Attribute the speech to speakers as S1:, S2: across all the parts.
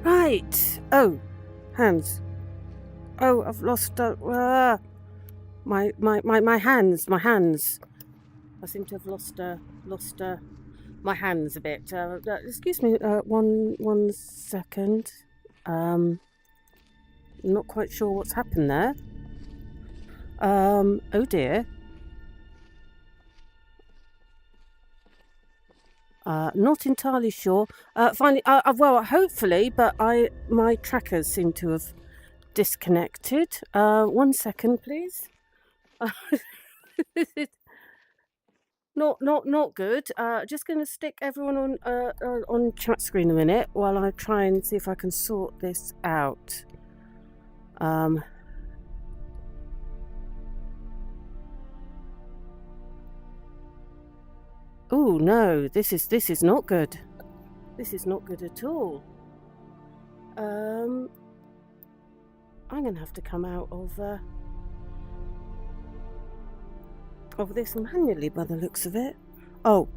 S1: Right. Oh, hands. Oh, I've lost my hands. My hands. I seem to have lost my hands a bit. Excuse me. One second. Not quite sure what's happened there. Oh dear. Not entirely sure. Finally, well, hopefully, but my trackers seem to have disconnected. 1 second, please. Not good. Just going to stick everyone on chat screen a minute while I try and see if I can sort this out. Oh no, this is not good. This is not good at all. I'm gonna have to come out of this manually by the looks of it. Oh.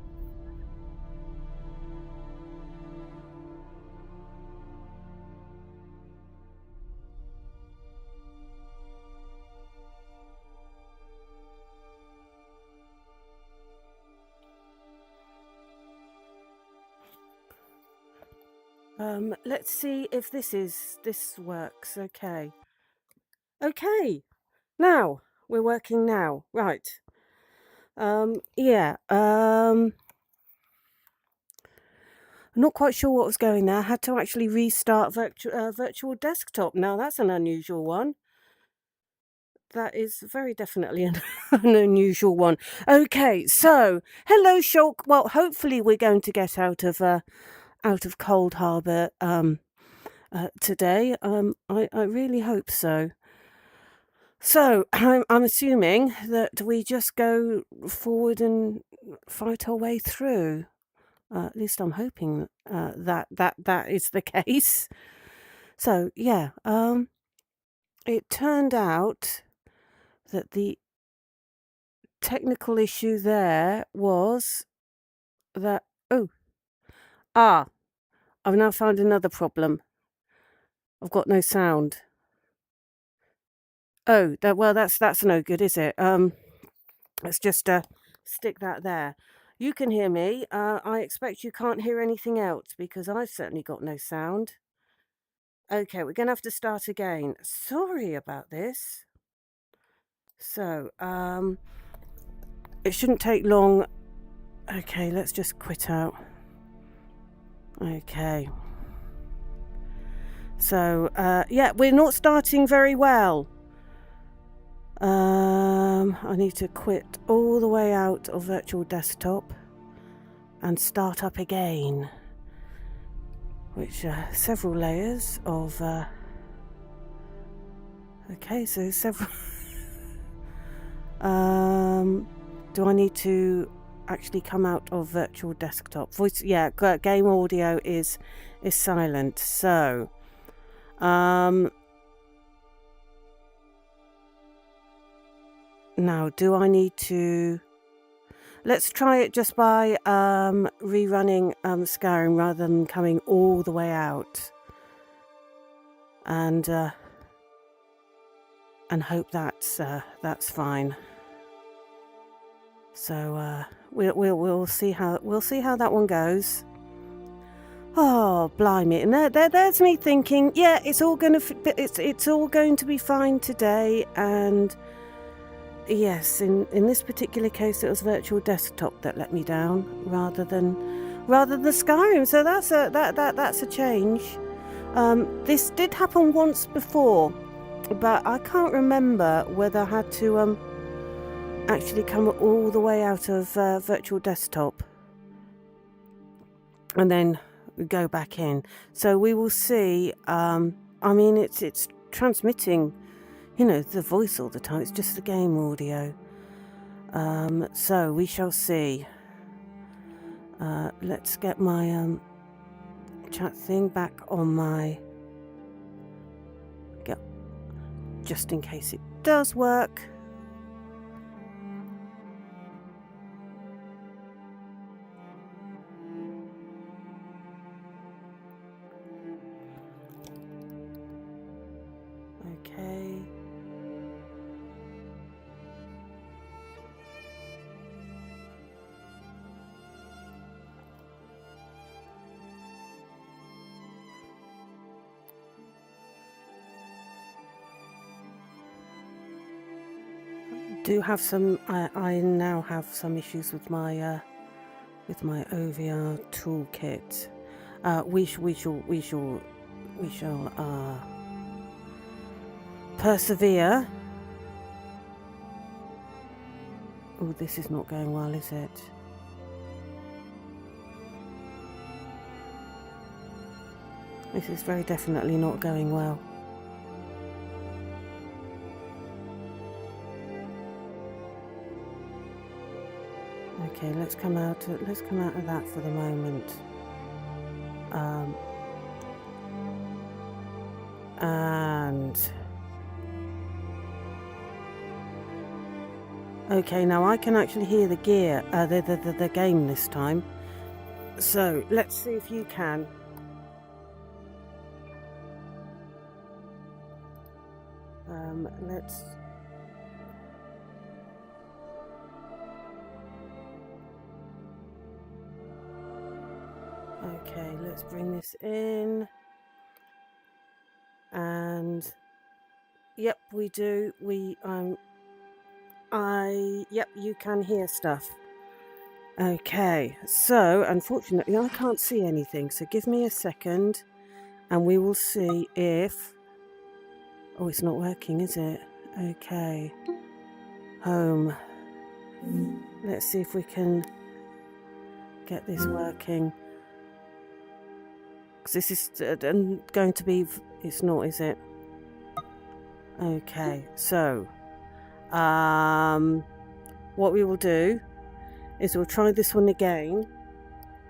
S1: Let's see if this works. Okay. Now we're working now. Right. Yeah. I'm not quite sure what was going there. I had to actually restart virtual desktop. Now that's an unusual one. That is very definitely an unusual one. Okay, so hello, Shulk. Well, hopefully we're going to get out of Cold Harbour today. I really hope so. So I'm assuming that we just go forward and fight our way through. At least I'm hoping that is the case. So yeah, it turned out that the technical issue there was that I've now found another problem. I've got no sound. Oh, that's no good, is it? Let's just stick that there. You can hear me. I expect you can't hear anything else because I've certainly got no sound. Okay, we're going to have to start again. Sorry about this. So, it shouldn't take long. Okay, let's just quit out. Okay. So, yeah, we're not starting very well. I need to quit all the way out of virtual desktop and start up again, which several layers of okay, so several do I need to actually come out of virtual desktop? Voice, yeah, game audio is silent. So now do I need to, let's try it just by rerunning Skyrim rather than coming all the way out, and hope that's fine. So we'll see how that one goes. Oh blimey! And there's me thinking, yeah, it's all going to be fine today. And yes, in this particular case, it was virtual desktop that let me down rather than Skyrim. So that's a change. This did happen once before, but I can't remember whether I had to actually come all the way out of virtual desktop and then go back in. So we will see. I mean, it's transmitting, the voice all the time. It's just the game audio. So we shall see. Let's get my chat thing back on my. Yep. Just in case it does work. Okay. Do have some. I now have some issues with my OVR toolkit. We shall persevere. Oh, this is not going well, is it? This is very definitely not going well. Okay, let's come out of that for the moment. And okay, now I can actually hear the gear, the game this time. So let's see if you can. Let's. Okay, let's bring this in. And yep, we do. Yep, you can hear stuff. Okay, so unfortunately I can't see anything, so give me a second and we will see if... Oh, it's not working, is it? Okay. Home. Let's see if we can get this working. Because this is going to be... It's not, is it? Okay, so... what we will do is we'll try this one again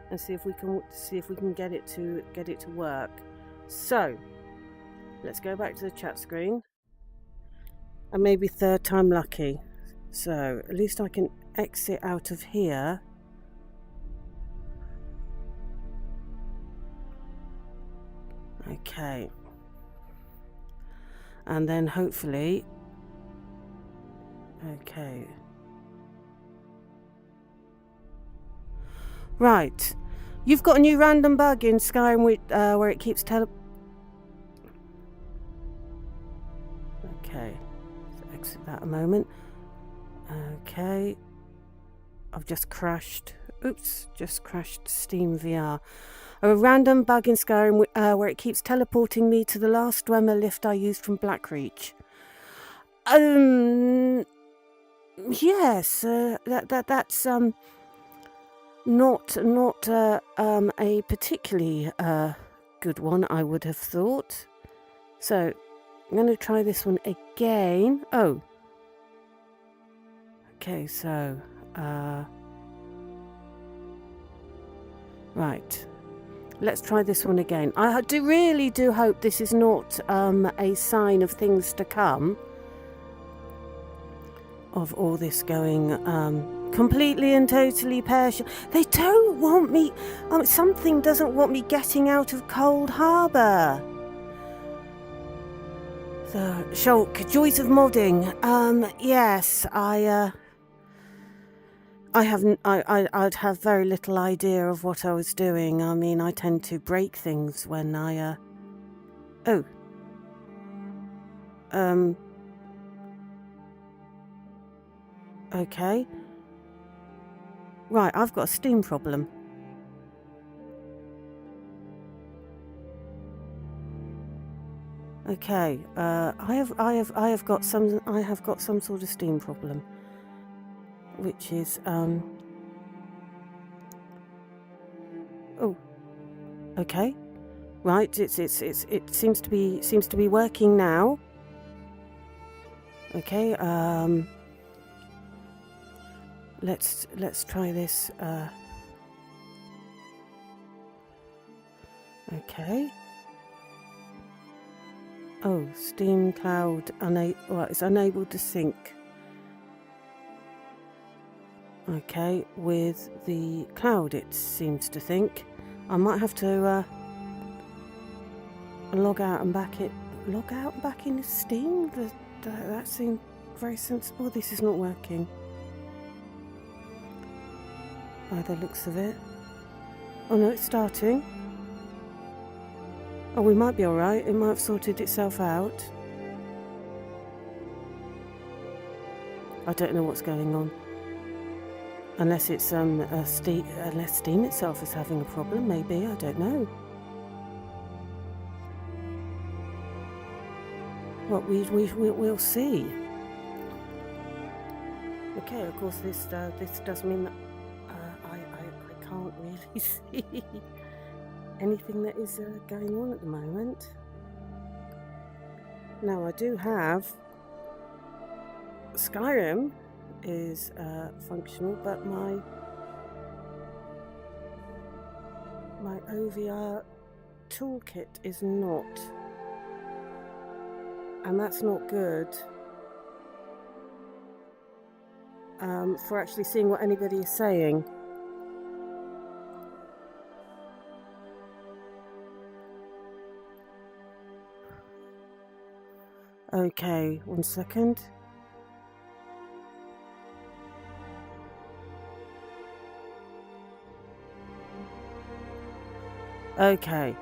S1: and see if we can get it to work. So let's go back to the chat screen, and maybe third time lucky. So at least I can exit out of here. Okay, and then hopefully... Okay. Right. You've got a new random bug in Skyrim where it keeps Okay. Let's exit that a moment. Okay. I've just crashed. Oops. Just crashed Steam VR. A random bug in Skyrim where it keeps teleporting me to the last Dwemer lift I used from Blackreach. Yes, that's not a particularly good one, I would have thought. So I'm going to try this one again. Oh, okay. So right, let's try this one again. I really do hope this is not a sign of things to come. Of all this going completely and totally pear-shaped. They don't want me... something doesn't want me getting out of Cold Harbour. So, Shulk, joys of modding. Yes, I'd have very little idea of what I was doing. I mean, I tend to break things when I... Oh. Okay. Right, I've got a Steam problem. Okay, I have got some sort of Steam problem, which is oh, okay, right. It seems to be working now. Okay, let's try this. Okay. Oh, Steam Cloud it's unable to sync. Okay, with the cloud it seems to think. I might have to log out and back log out and back into Steam? That seemed very sensible. This is not working. By the looks of it. Oh no, it's starting. Oh, we might be alright. It might have sorted itself out. I don't know what's going on. Unless it's unless Steam itself is having a problem, maybe, I don't know. Well, we'll see. Okay, of course this does mean that I can't really see anything that is going on at the moment. Now I do have Skyrim is functional, but my OVR toolkit is not, and that's not good for actually seeing what anybody is saying. Okay, 1 second. Okay.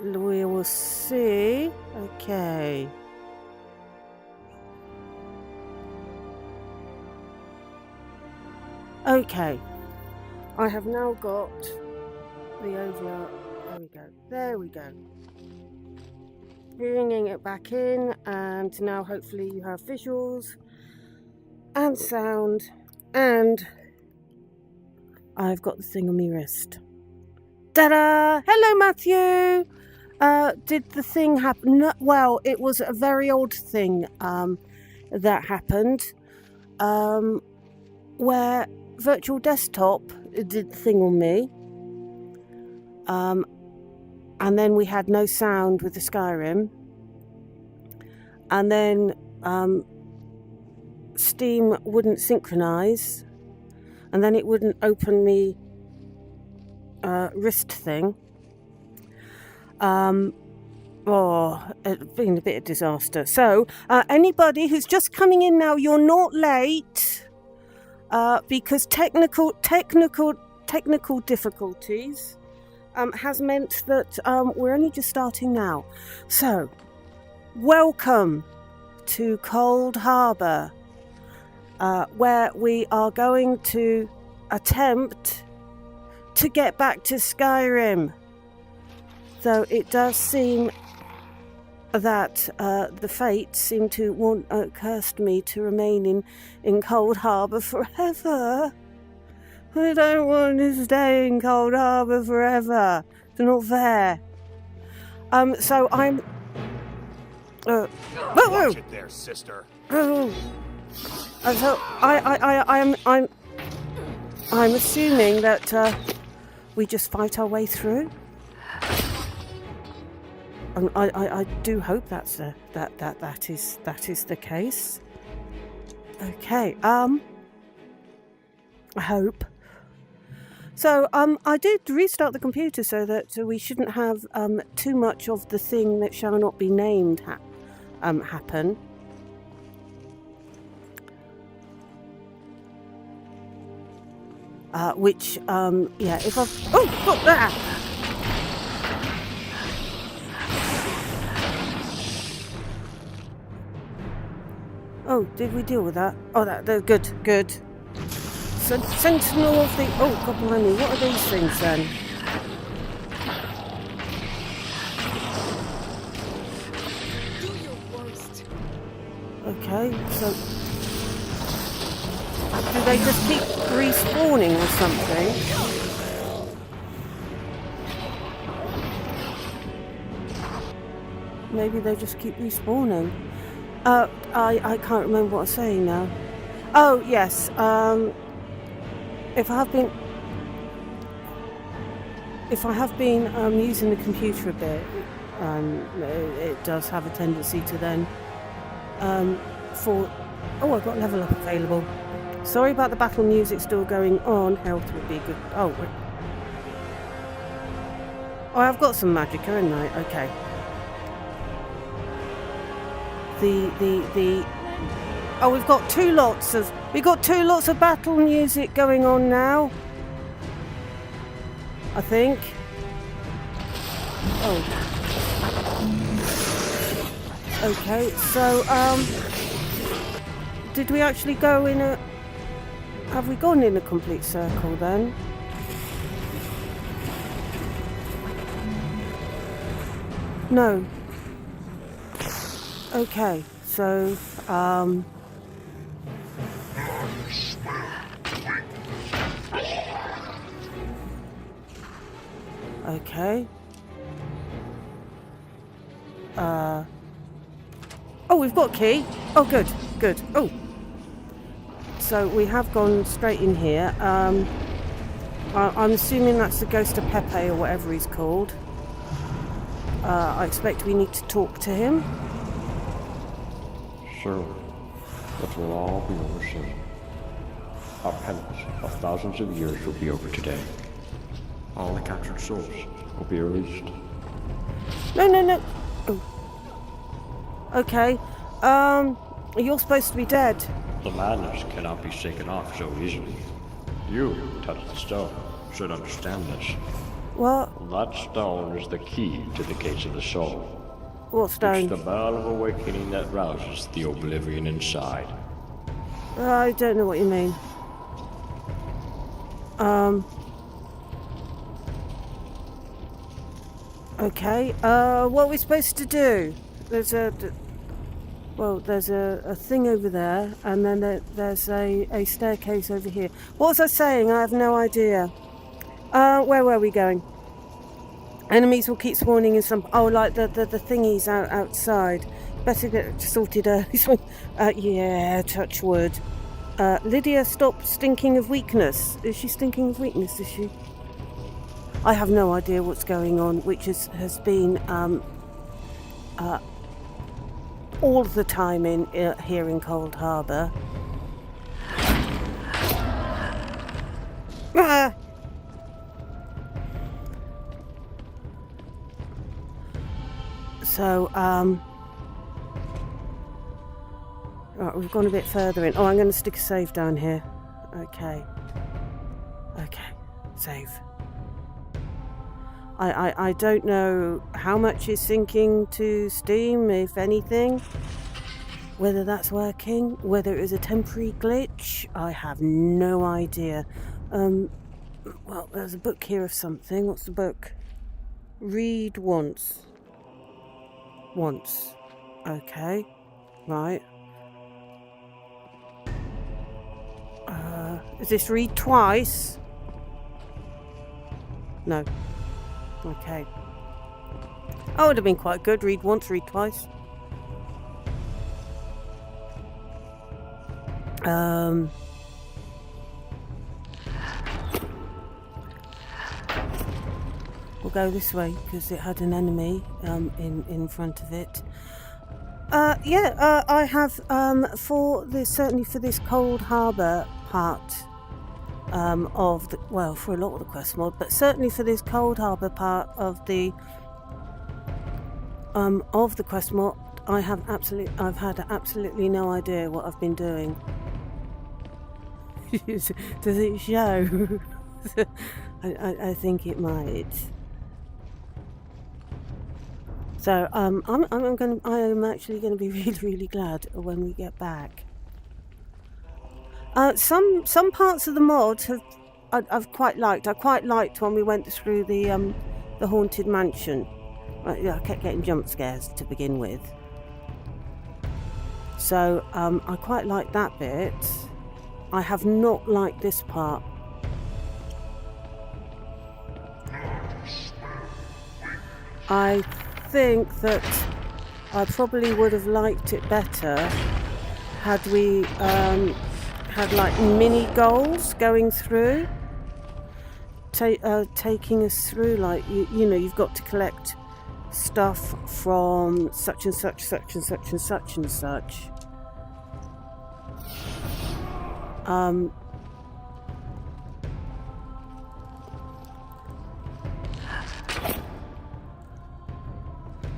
S1: We will see. Okay. Okay. I have now got the OVR. There we go. There we go. Bringing it back in, and now hopefully you have visuals and sound, and I've got the thing on my wrist. Ta-da! Hello, Matthew! Did the thing happen? No, well, it was a very odd thing that happened, where Virtual Desktop did the thing on me, and then we had no sound with the Skyrim, and then Steam wouldn't synchronize, and then it wouldn't open me wrist thing. It's been a bit of disaster. So anybody who's just coming in now, you're not late, because technical difficulties has meant that we're only just starting now. So welcome to Cold Harbour, where we are going to attempt to get back to Skyrim. Though it does seem that the fates seem to want cursed me to remain in Cold Harbour forever. I don't want to stay in Cold Harbour forever. It's not fair. So I'm.
S2: Watch it there, sister.
S1: So I'm assuming that we just fight our way through. I do hope that is the case. Okay. I hope. So I did restart the computer so that we shouldn't have too much of the thing that shall not be named happen. Which yeah, if I've got that. Oh, did we deal with that? Oh, that's good. Sentinel of the... Oh, God behind me. What are these things then?
S3: Do your worst.
S1: Okay, so... Do they just keep respawning or something? Maybe they just keep respawning. I can't remember what I was saying now. Oh, yes. If I have been using the computer a bit, it does have a tendency to then fall. Oh, I've got level up available. Sorry about the battle music still going on. Health would be good. Oh, Oh, I've got some magic, haven't I? Okay. The oh, we've got two lots of battle music going on now. I think. Oh. Okay, so did we actually go in a... Have we gone in a complete circle then? No. Okay, so okay. Oh, we've got a key. Oh, good, good. Oh. So we have gone straight in here. I'm assuming that's the ghost of Pepe or whatever he's called. I expect we need to talk to him.
S4: Sure, it will all be over soon. Our penance of thousands of years will be over today. All the captured souls will be released.
S1: No, no, no. Oh. Okay. You're supposed to be dead.
S4: The madness cannot be shaken off so easily. You, touch the stone, should understand this.
S1: What?
S4: That stone is the key to the gates of the soul.
S1: What stone?
S4: It's the bell of awakening that rouses the oblivion inside.
S1: I don't know what you mean. Okay. What are we supposed to do? There's a thing over there, and then there's a staircase over here. What was I saying? I have no idea. Where were we going? Enemies will keep spawning in some... Oh, like the thingies outside. Better get sorted early. Yeah, touch wood. Lydia, stop stinking of weakness. Is she stinking of weakness, is she? I have no idea what's going on, which has been all the time here in Cold Harbour. Ah! So, right, we've gone a bit further in. Oh, I'm going to stick a save down here. Okay. Okay. Save. I don't know how much is syncing to Steam, if anything. Whether that's working, whether it was a temporary glitch, I have no idea. Well, there's a book here of something. What's the book? Read once. Once. Okay. Right. Is this read twice? No. Okay. Oh, it would have been quite good. Read once, read twice. We'll go this way because it had an enemy in front of it. I have certainly for this Cold Harbour part of the, well, for a lot of the quest mod, but certainly for this Cold Harbour part of the quest mod, I've had absolutely no idea what I've been doing. Does it show? I think it might. So I am actually going to be really glad when we get back. Some parts of the mod I've quite liked. I quite liked when we went through the haunted mansion. I kept getting jump scares to begin with. So I quite like that bit. I have not liked this part. I think that I probably would have liked it better had we had like mini goals going through, taking us through, like you know, you've got to collect stuff from such and such, such and such and such and such.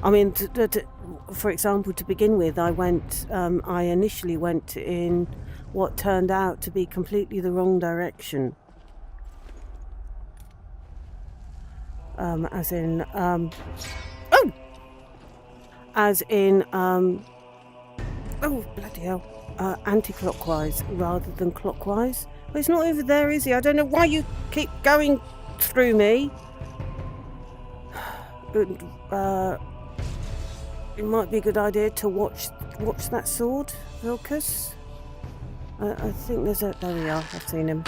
S1: I mean, for example, to begin with, I initially went in what turned out to be completely the wrong direction. As in, oh, bloody hell, anti-clockwise rather than clockwise. Well, it's not over there, is he? I don't know why you keep going through me. It might be a good idea to watch that sword, Vilkas. I think there's a... There we are, I've seen him.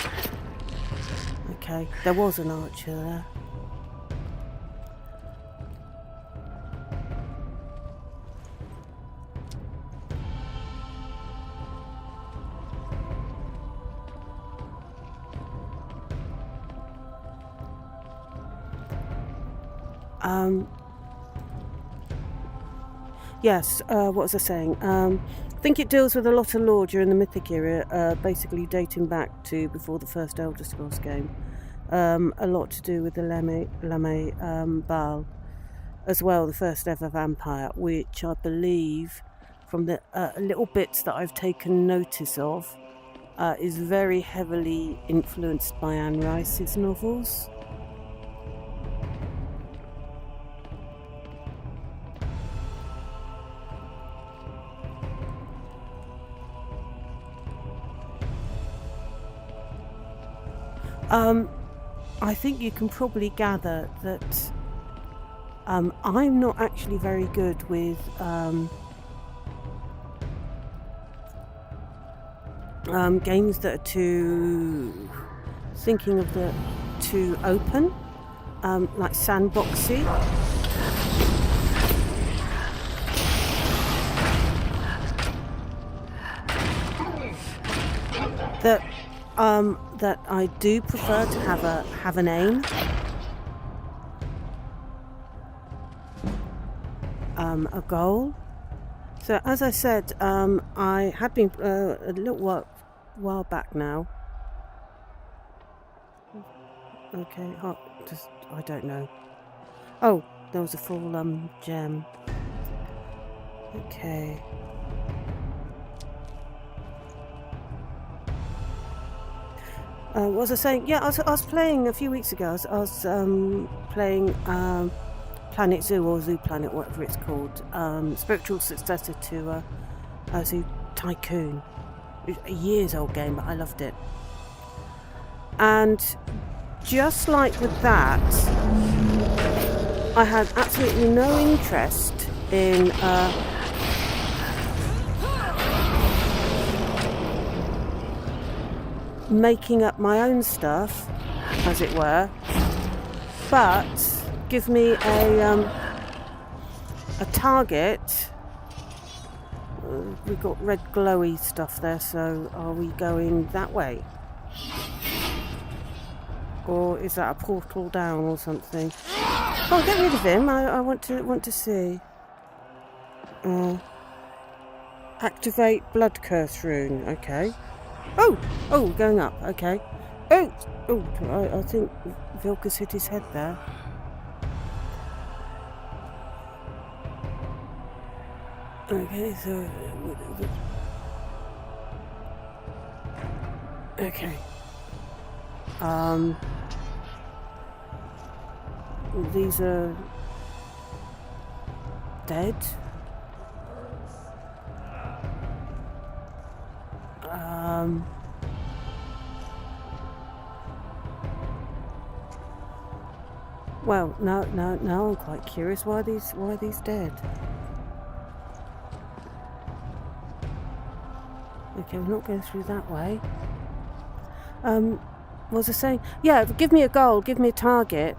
S1: Okay, there was an archer there. Yes, what was I saying? I think it deals with a lot of lore during the Mythic era, basically dating back to before the first Elder Scrolls game. A lot to do with the Baal, as well, the first ever vampire, which I believe, from the little bits that I've taken notice of, is very heavily influenced by Anne Rice's novels. I think you can probably gather that I'm not actually very good with games that are too open, like sandboxy. That I do prefer to have an aim. A goal. So as I said, I had been a little while back now. Okay, I don't know. Oh, there was a full gem. Okay. What was I saying? Yeah, I was playing a few weeks ago. I was playing Planet Zoo, or Zoo Planet, whatever it's called. Spiritual successor to Zoo Tycoon. It's a years old game, but I loved it. And just like with that, I had absolutely no interest in making up my own stuff, as it were, but give me a target. We've got red glowy stuff there, so are we going that way? Or is that a portal down or something? Oh, get rid of him. I want to see. Activate blood curse rune. Okay. Oh, going up. Okay. I think Vilkas hit his head there. Okay, so okay. These are dead. Well, now I'm quite curious. Why are these dead? Okay, we're not going through that way. What was I saying? Yeah, give me a goal, give me a target.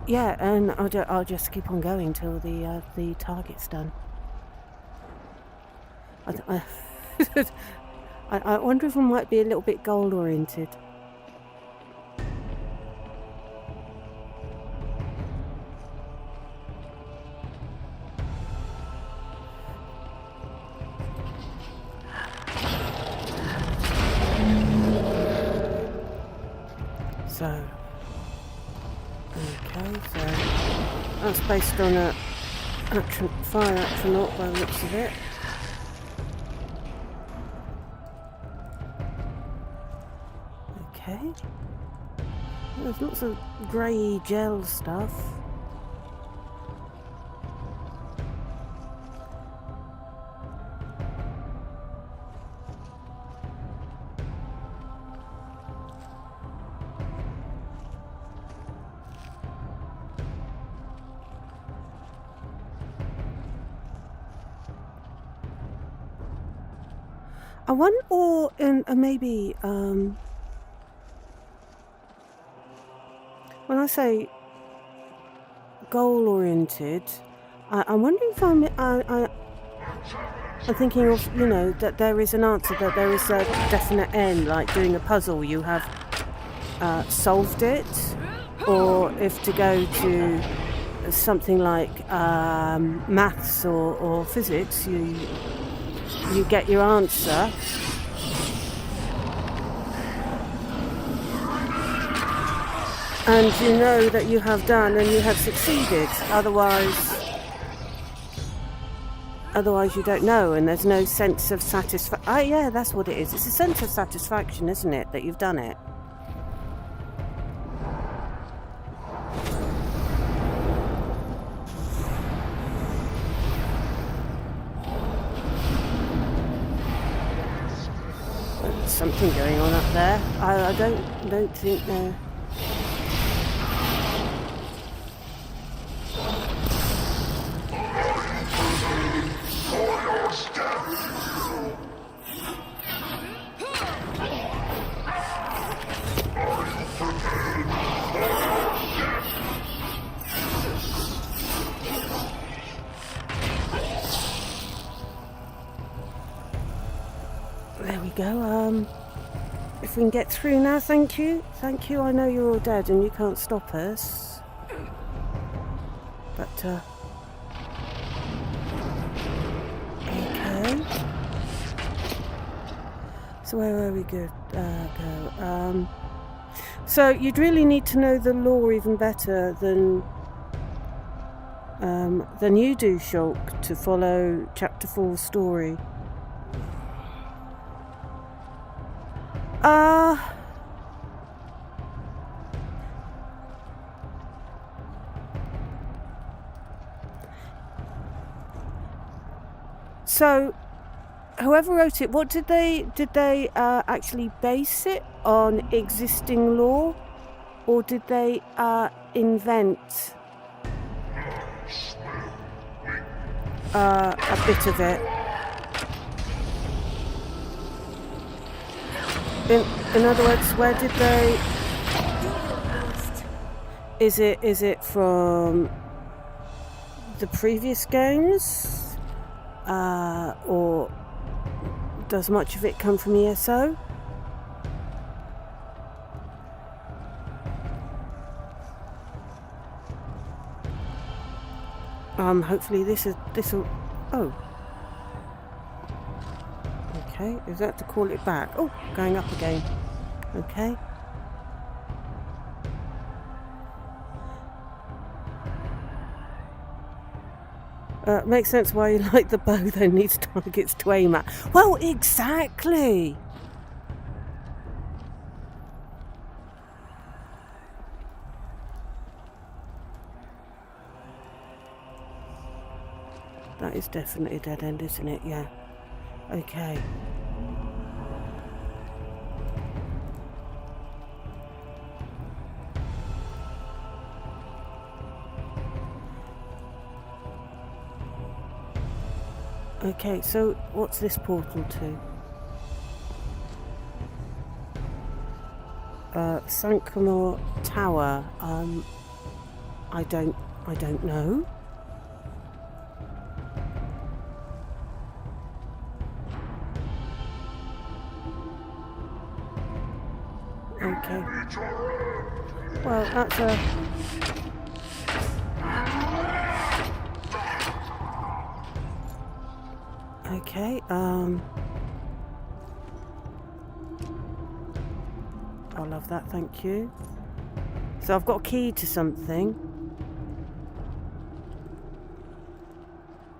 S1: Yeah, and I'll just keep on going till the target's done. I wonder if I might be a little bit goal oriented. So, okay. Okay, so that's based on a fire astronaut by the looks of it. Okay. There's lots of grey gel stuff. I wonder, or maybe, when I say goal-oriented, I wonder if I'm thinking of, you know, that there is an answer, that there is a definite end, like doing a puzzle, you have solved it, or if to go to something like maths or physics, you get your answer. And you know that you have done and you have succeeded. Otherwise you don't know, and there's no sense of satisfaction. Oh yeah, that's what it is. It's a sense of satisfaction, isn't it, that you've done it? Something going on up there. I don't think they're... There we go. If we can get through now, thank you. Thank you. I know you're all dead and you can't stop us. But, okay. So where are we good? Go. So you'd really need to know the lore even better than you do, Shulk, to follow Chapter 4's story. So, whoever wrote it, what did they actually base it on existing lore, or did they invent a bit of it? In other words, where did they? Is it from the previous games? Or does much of it come from ESO? Hopefully this'll. Oh. Okay, is that to call it back? Oh, going up again. Okay. Makes sense why you like the bow, though, needs targets to aim at. Well, exactly! That is definitely a dead end, isn't it? Yeah. Okay. Okay, so what's this portal to? Sankamore Tower. I don't know. Okay. Well, that's a... Okay, I love that, thank you. So I've got a key to something.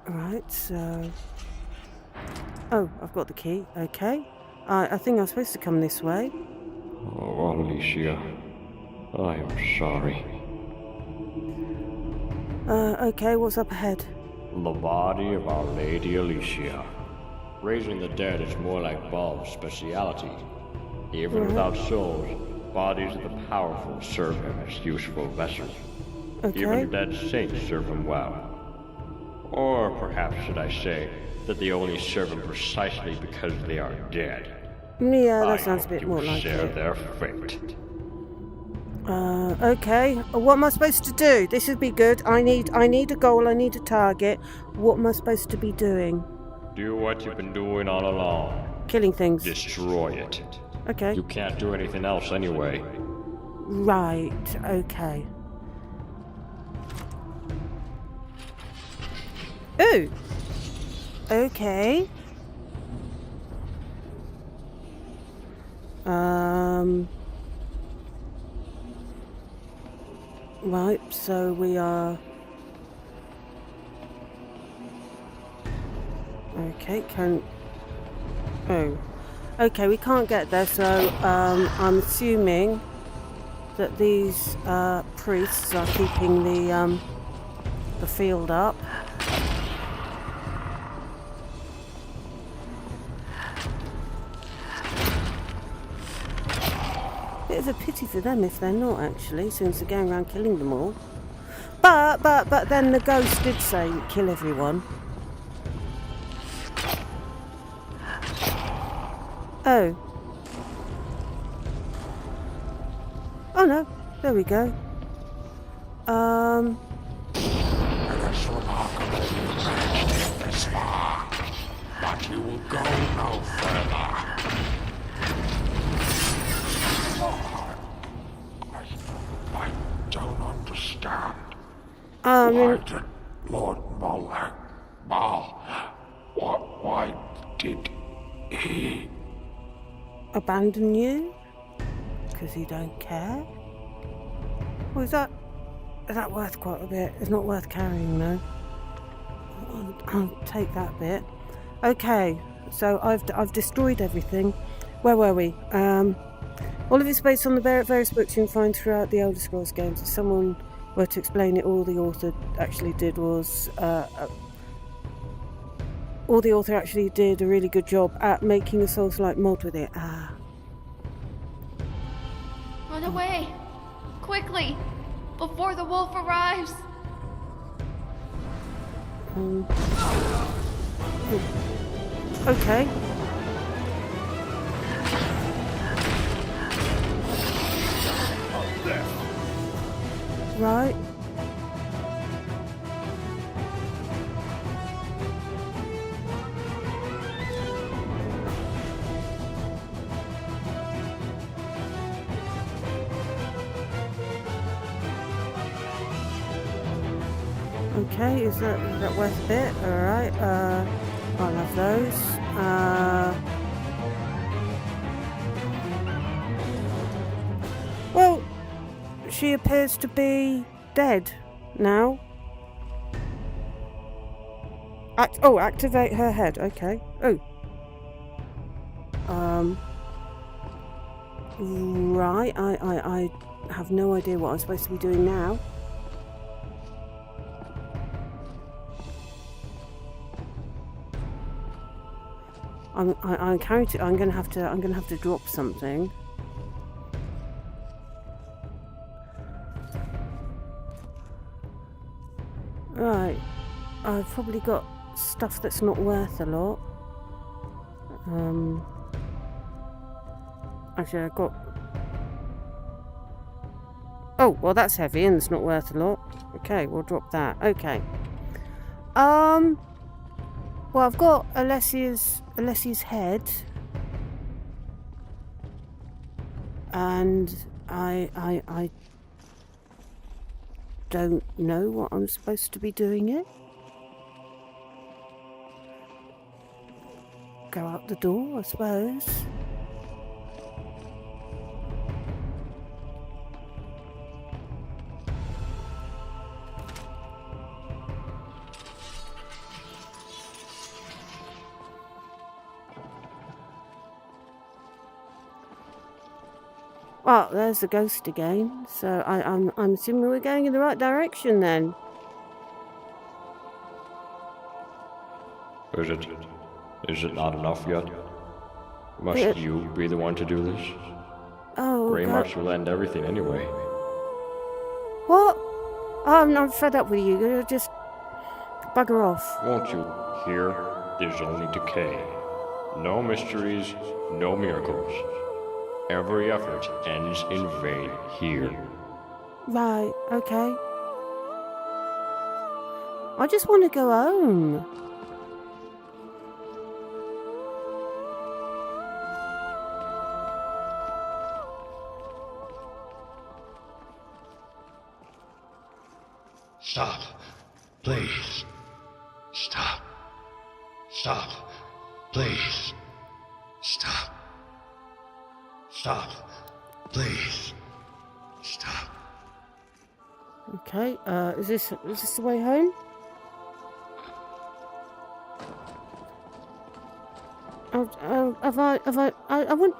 S1: Right, so... Oh, I've got the key. Okay. I think I'm supposed to come this way.
S4: Oh, Alicia, I am sorry.
S1: Okay, what's up ahead?
S4: The body of Our Lady Alicia. Raising the dead is more like Baal's speciality. Even without souls, bodies of the powerful serve him as useful vessels.
S1: Okay.
S4: Even dead saints serve him well. Or perhaps should I say that they only serve him precisely because they are dead.
S1: Yeah,
S4: I
S1: that sounds a
S4: hope
S1: bit more
S4: you
S1: like
S4: share
S1: it.
S4: their fate.
S1: Okay. What am I supposed to do? This would be good. I need a goal. I need a target. What am I supposed to be doing?
S4: Do what you've been doing all along.
S1: Killing things.
S4: Destroy it.
S1: Okay.
S4: You can't do anything else anyway.
S1: Right. Okay. Ooh. Okay. Right, so we are... Okay, Oh. Okay, we can't get there, so I'm assuming that these priests are keeping the field up. Bit of a pity for them if they're not, actually, since they're going around killing them all. But then the ghost did say kill everyone. Oh. Oh no, there we go.
S5: It is remarkable you managed it this far, but you will go no further. I don't understand. Why did Lord Baal, why did he...
S1: Abandon you? Because he don't care? Well, is that worth quite a bit? It's not worth carrying, though. I'll take that bit. Okay, so I've destroyed everything. Where were we? All of it's based on the various books you can find throughout the Elder Scrolls games. If someone were to explain it, all the author actually did was... all the author actually did a really good job at making a Souls-like mod with it.
S3: Run away! Quickly! Before the wolf arrives!
S1: Okay. Right. Okay, is that worth a bit? Alright, I'll have those. Well, she appears to be dead now. Activate her head, okay. Oh. Right, I have no idea what I'm supposed to be doing now. I'm gonna have to drop something. Right, I've probably got stuff that's not worth a lot. Actually, I've got... Oh, well, that's heavy and it's not worth a lot. Okay, we'll drop that. Okay. Well, I've got Alessia's head, and I don't know what I'm supposed to be doing it. Go out the door, I suppose. Well, there's the ghost again. So I'm assuming we're going in the right direction then.
S4: Is it not enough yet? Must you be the one to do this?
S1: Oh,
S4: Grey
S1: God.
S4: marks will end everything anyway.
S1: What? Oh, I'm fed up with you. Just bugger off.
S4: Won't you? Here is only decay. No mysteries, no miracles. Every effort ends in vain here.
S1: Right, okay. I just want to go home.
S5: Stop. Please. Stop. Stop. Please. Stop. Stop. Please. Stop.
S1: Okay, is this the way home? I wouldn't...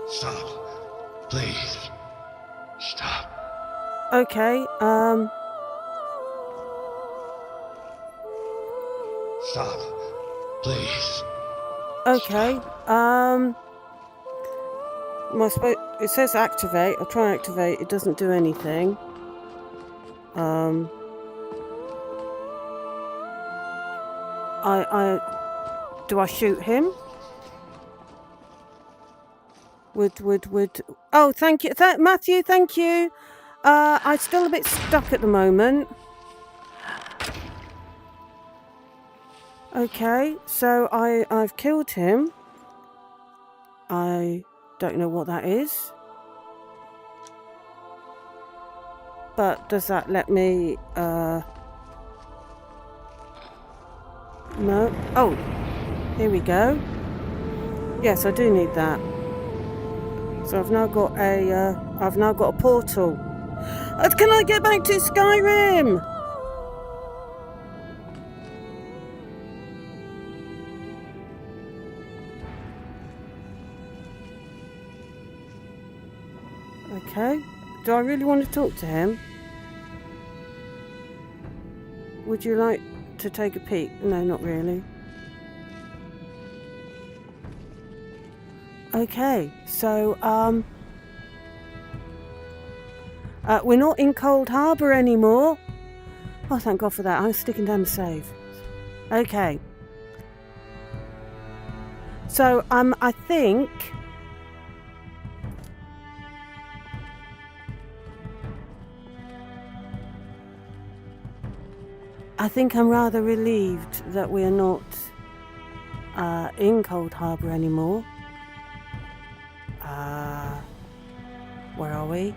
S5: Stop. Please. Stop.
S1: Okay,
S5: Stop. Please.
S1: okay, it says activate. I'll try activate. It doesn't do anything. Do I shoot him? Oh, thank you, Matthew. Thank you. I'm still a bit stuck at the moment. Okay, so I've killed him. I don't know what that is. But does that let me no. Oh, here we go. Yes, I do need that. So I've now got a portal. Can I get back to Skyrim? Okay. Do I really want to talk to him? Would you like to take a peek? No, not really. Okay, so we're not in Cold Harbour anymore. Oh, thank God for that. I'm sticking down the save. Okay. So I think I'm rather relieved that we're not in Cold Harbour anymore. Where are we?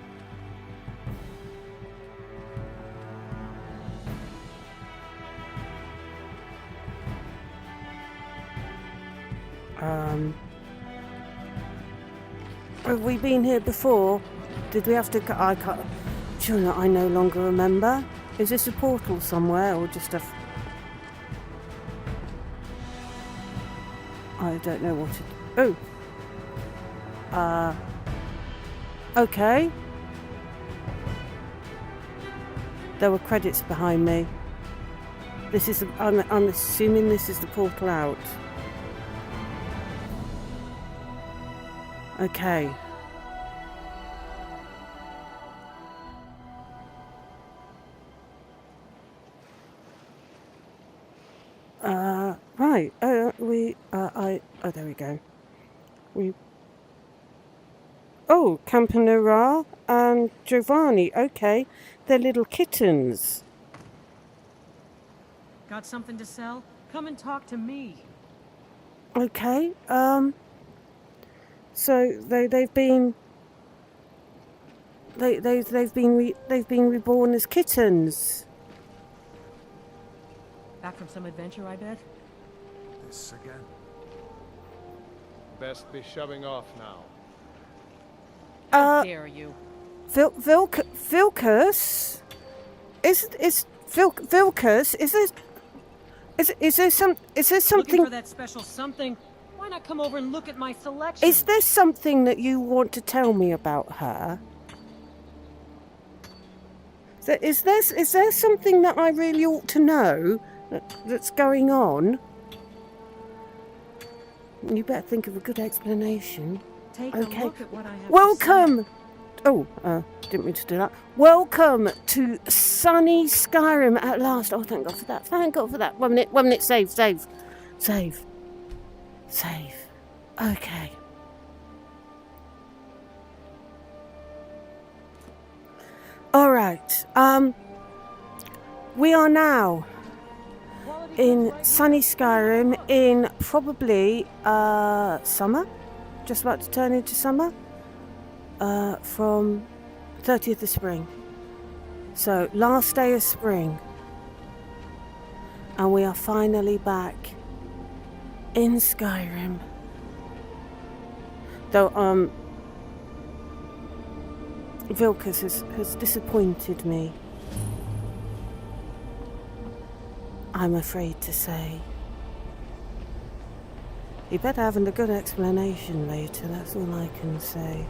S1: Have we been here before? Did we have to... I can't... Sure, I no longer remember. Is this a portal somewhere or just a... I don't know what it... Oh! Okay. There were credits behind me. This is... I'm assuming this is the portal out. Okay. Right. Oh, there we go. Oh, Pandora and Giovanni. Okay. They're little kittens.
S6: Got something to sell? Come and talk to me.
S1: Okay. So they've been reborn as kittens.
S6: Back from some adventure, I bet?
S5: This again.
S2: Best be shoving off now.
S6: How dare you?
S1: Vilcus? Vilcus? Is Is there
S6: Looking
S1: something?
S6: for that special something? Why not come over and look at my selection?
S1: Is there something that you want to tell me about her? Is there something that I really ought to know that's going on? You better think of a good explanation.
S6: Take
S1: Okay.
S6: a look at what I have
S1: Welcome! Oh, didn't mean to do that. Welcome to sunny Skyrim at last. Oh, thank God for that. Thank God for that. 1 minute, save. Okay. Alright, we are now in sunny Skyrim in probably, summer. Just about to turn into summer. From 30th of spring. So, last day of spring. And we are finally back in Skyrim. Though, Vilkas has disappointed me. I'm afraid to say. You better have a good explanation later, that's all I can say.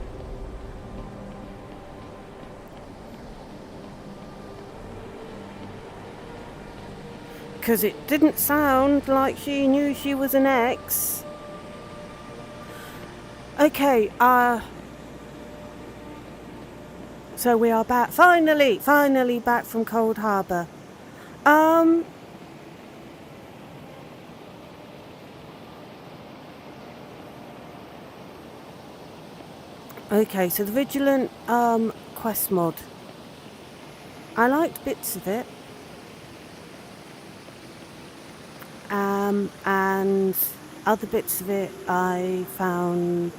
S1: Because it didn't sound like she knew she was an ex. Okay, so we are back, finally back from Cold Harbour. Okay, so the Vigilant quest mod. I liked bits of it. And other bits of it I found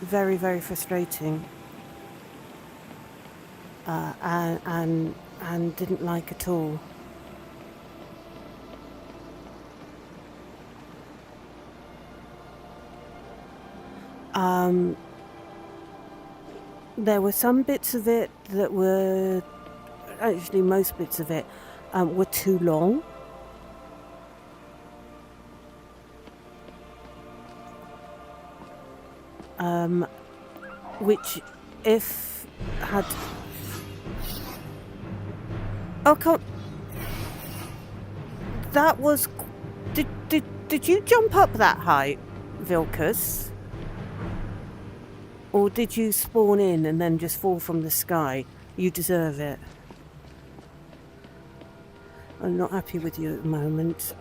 S1: very, very frustrating. And didn't like at all. There were some bits of it that were, actually most bits of it, were too long. Which, if had... Oh, come... That was... Did you jump up that height, Vilkas? Or did you spawn in and then just fall from the sky? You deserve it. I'm not happy with you at the moment.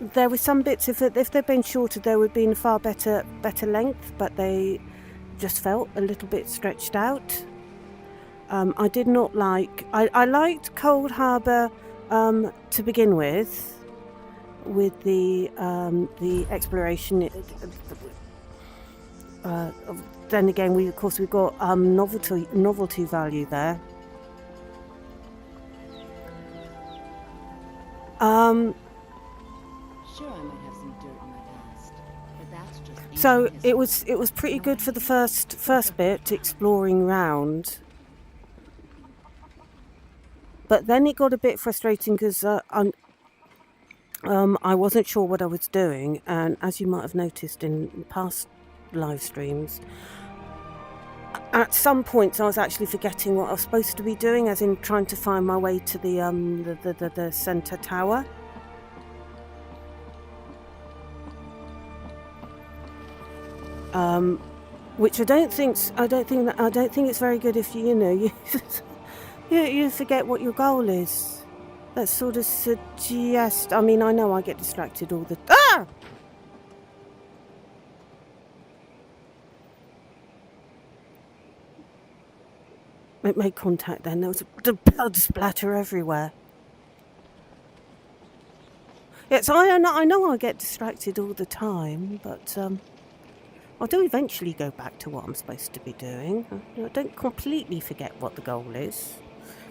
S1: There were some bits, if they'd been shorter, there would have been far better length, but they just felt a little bit stretched out. I did not like... I liked Cold Harbour to begin with the exploration. Then again, we've got novelty value there.
S7: Sure, I might have some dirt in my past, but that's just...
S1: So it was pretty good for the first bit, exploring round. But then it got a bit frustrating because I wasn't sure what I was doing, and as you might have noticed in past live streams, at some points I was actually forgetting what I was supposed to be doing, as in trying to find my way to the centre tower. Which I don't think it's very good if you forget what your goal is. That sort of suggests... I mean, I know I get distracted all the... Ah! It made contact then. There was a blood splatter everywhere. Yes, I know I get distracted all the time, but I do eventually go back to what I'm supposed to be doing. I don't completely forget what the goal is.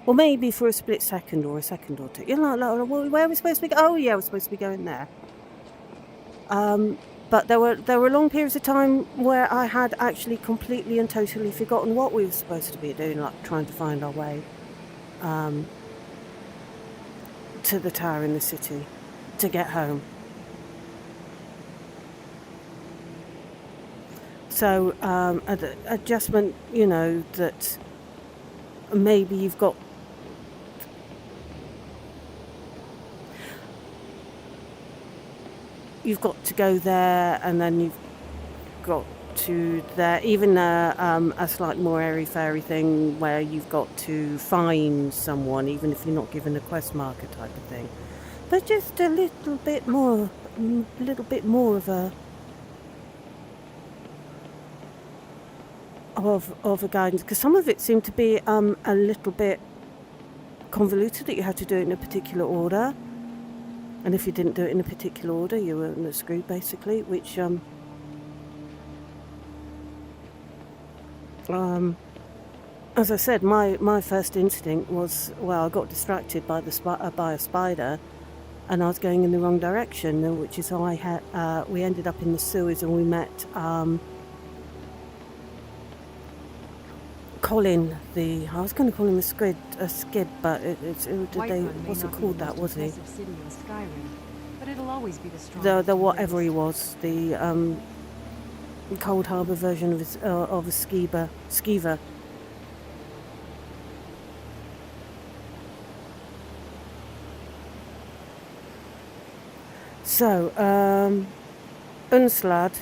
S1: Well, maybe for a split second or a second or two. You know, like, where are we supposed to be? Oh, yeah, we're supposed to be going there. But there were long periods of time where I had actually completely and totally forgotten what we were supposed to be doing, like trying to find our way. to the tower in the city to get home. So adjustment, you know, that maybe you've got to go there, and then you've got to there, even a slightly more airy-fairy thing where you've got to find someone, even if you're not given a quest marker type of thing. But just a little bit more of a guidance, because some of it seemed to be a little bit convoluted, that you had to do it in a particular order, and if you didn't do it in a particular order, you were screwed, basically. Which as I said, my first instinct was, well, I got distracted by by a spider, and I was going in the wrong direction, which is how we ended up in the sewers, and we met Colin, I was going to call him a skid, but wasn't called that, was he?
S7: City in Skyrim, but it'll always be the
S1: The whatever he was, the cold harbour version of a skeever. So, Unslad.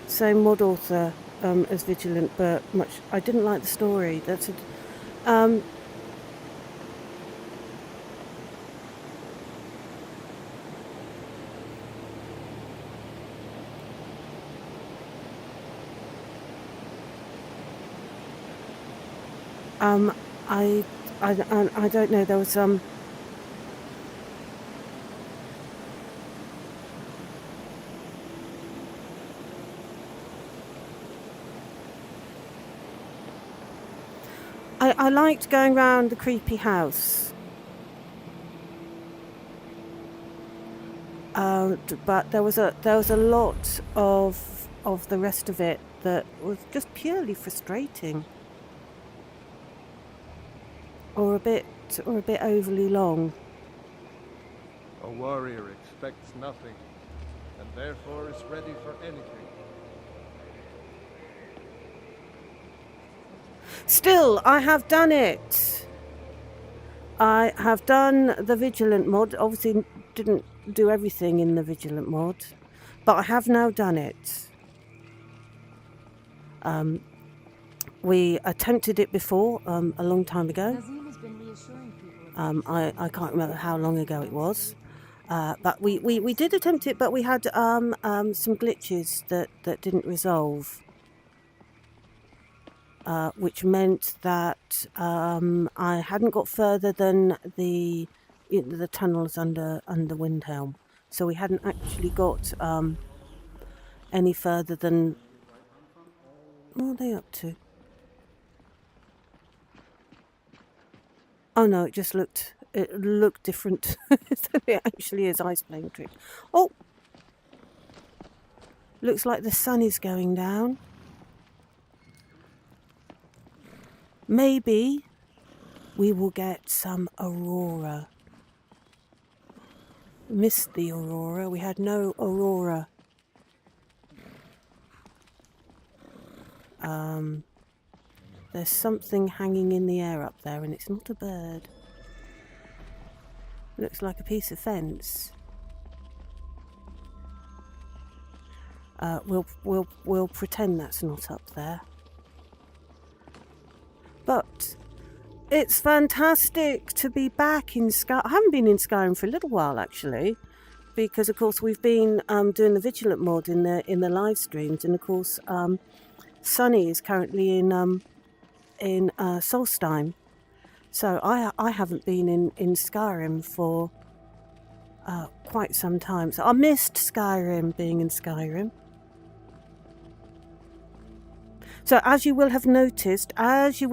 S1: Same mod author as Vigilant, but I didn't like the story. That's I don't know. There was I liked going round the creepy house, but there was a lot of the rest of it that was just purely frustrating, or a bit overly long.
S2: A warrior expects nothing, and therefore is ready for anything.
S1: Still, I have done it. I have done the Vigilant mod. Obviously didn't do everything in the Vigilant mod, but I have now done it. We attempted it before, a long time ago. I can't remember how long ago it was. But we did attempt it, but we had some glitches that didn't resolve. Which meant that I hadn't got further than the tunnels under Windhelm, so we hadn't actually got any further than. What are they up to? Oh no, it looked different. So it actually is ice playing trick. Oh, looks like the sun is going down. Maybe we will get some aurora. Missed the aurora. We had no aurora. There's something hanging in the air up there, and it's not a bird. Looks like a piece of fence. We'll pretend that's not up there. But it's fantastic to be back in Skyrim. I haven't been in Skyrim for a little while, actually, because of course we've been doing the Vigilant mod in the live streams, and of course Sunny is currently in Solstheim, so I haven't been in Skyrim for quite some time. So I missed Skyrim, being in Skyrim. So as you will have noticed, I did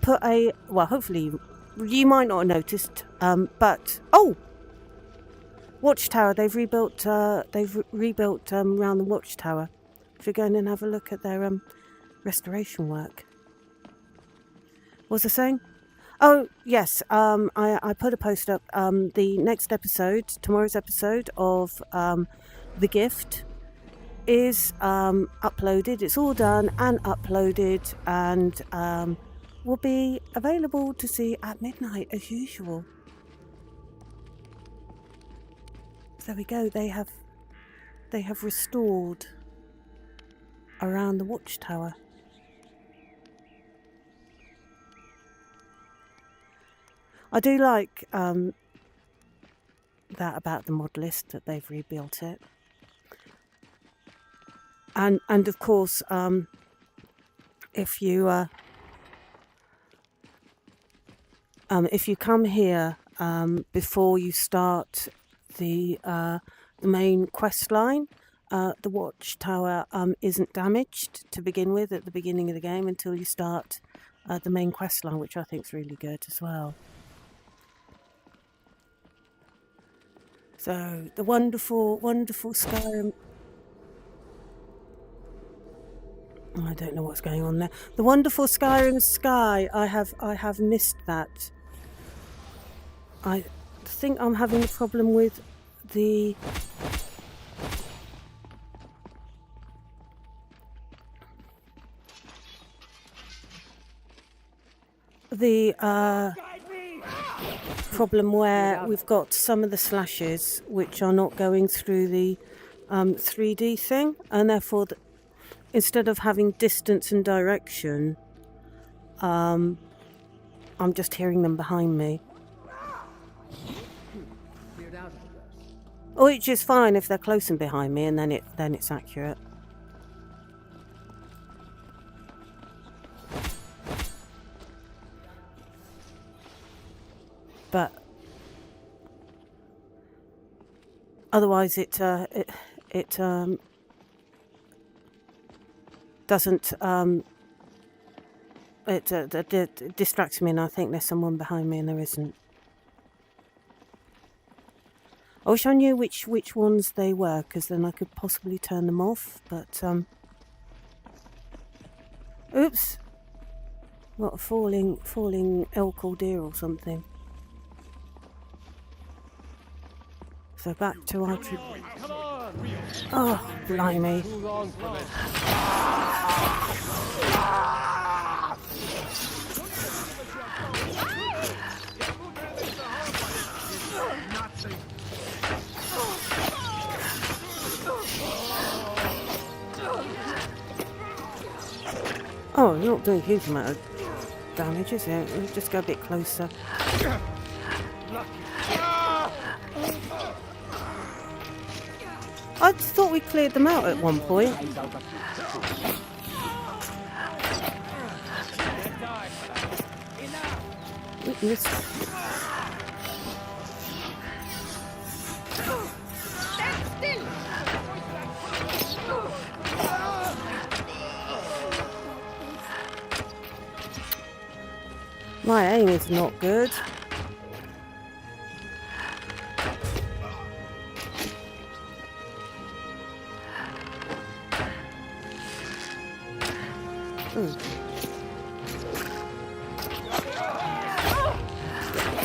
S1: put a, well, hopefully you might not have noticed, but, oh, Watchtower. They've rebuilt. Rebuilt around the watchtower. If you're going and have a look at their restoration work. What was I saying? Oh yes. I put a post up. The next episode, tomorrow's episode of The Gift, is uploaded. It's all done and uploaded, and will be available to see at midnight as usual. So there we go. They have restored around the watchtower. I do like that about the mod list, that they've rebuilt it. And of course, if you come here before you start the main quest line, the watchtower isn't damaged to begin with at the beginning of the game until you start the main quest line, which I think is really good as well. So the wonderful, wonderful Skyrim. I don't know what's going on there. The wonderful Skyrim sky. I have missed that. I think I'm having a problem with the problem where we've got some of the slashes which are not going through the 3D thing, and therefore instead of having distance and direction, I'm just hearing them behind me. Which is fine if they're close and behind me, and then it's accurate. But otherwise, it doesn't. It distracts me, and I think there's someone behind me, and there isn't. I wish I knew which ones they were, because then I could possibly turn them off. But oops! What a falling elk or deer or something. So back to our trip. Oh, blimey. Oh, not doing a huge amount of damage, is it? We'll just go a bit closer. I thought we cleared them out at one point. My aim is not good.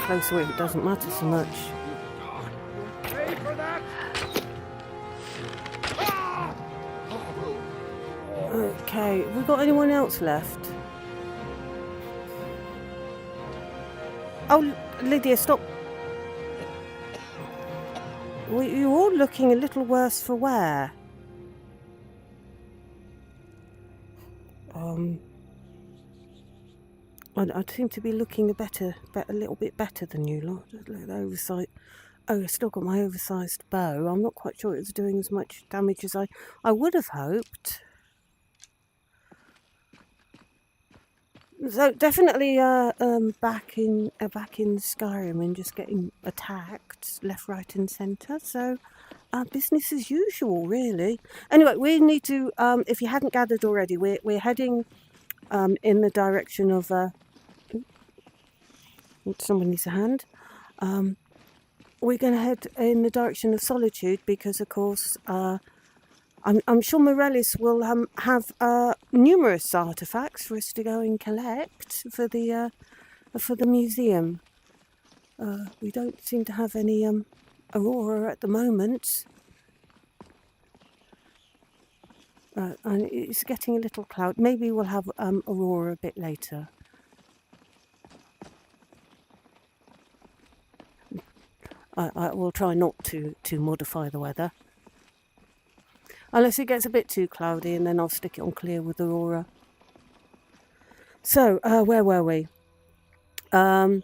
S1: Closer, it doesn't matter so much. Okay, have we got anyone else left? Oh, Lydia, stop. Well, you're all looking a little worse for wear. I seem to be looking a little bit better than you lot. Look at the oversight. Oh, I've still got my oversized bow. I'm not quite sure it was doing as much damage as I would have hoped. So definitely back in Skyrim and just getting attacked left, right, and centre. So business as usual, really. Anyway, we need to. If you hadn't gathered already, we're heading in the direction of. Someone needs a hand. we're going to head in the direction of Solitude because, of course, I'm sure Morellis will have numerous artifacts for us to go and collect for the museum. We don't seem to have any Aurora at the moment. And it's getting a little cloud. Maybe we'll have Aurora a bit later. I will try not to modify the weather. Unless it gets a bit too cloudy, and then I'll stick it on clear with Aurora. So, where were we? Up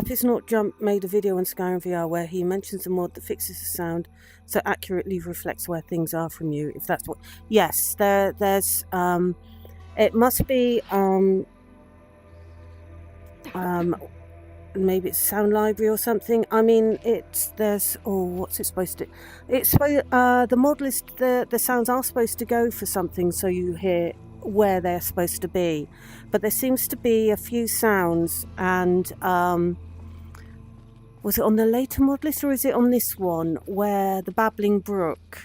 S1: Is Not Jump made a video on Skyrim VR where he mentions a mod that fixes the sound so accurately reflects where things are from you. If that's what... Yes, there's... it must be... maybe it's a sound library or something. I mean, there's... Oh, what's it supposed to... It's supposed... the mod list, the sounds are supposed to go for something so you hear where they're supposed to be. But there seems to be a few sounds, and was it on the later mod list or is it on this one where the Babbling Brook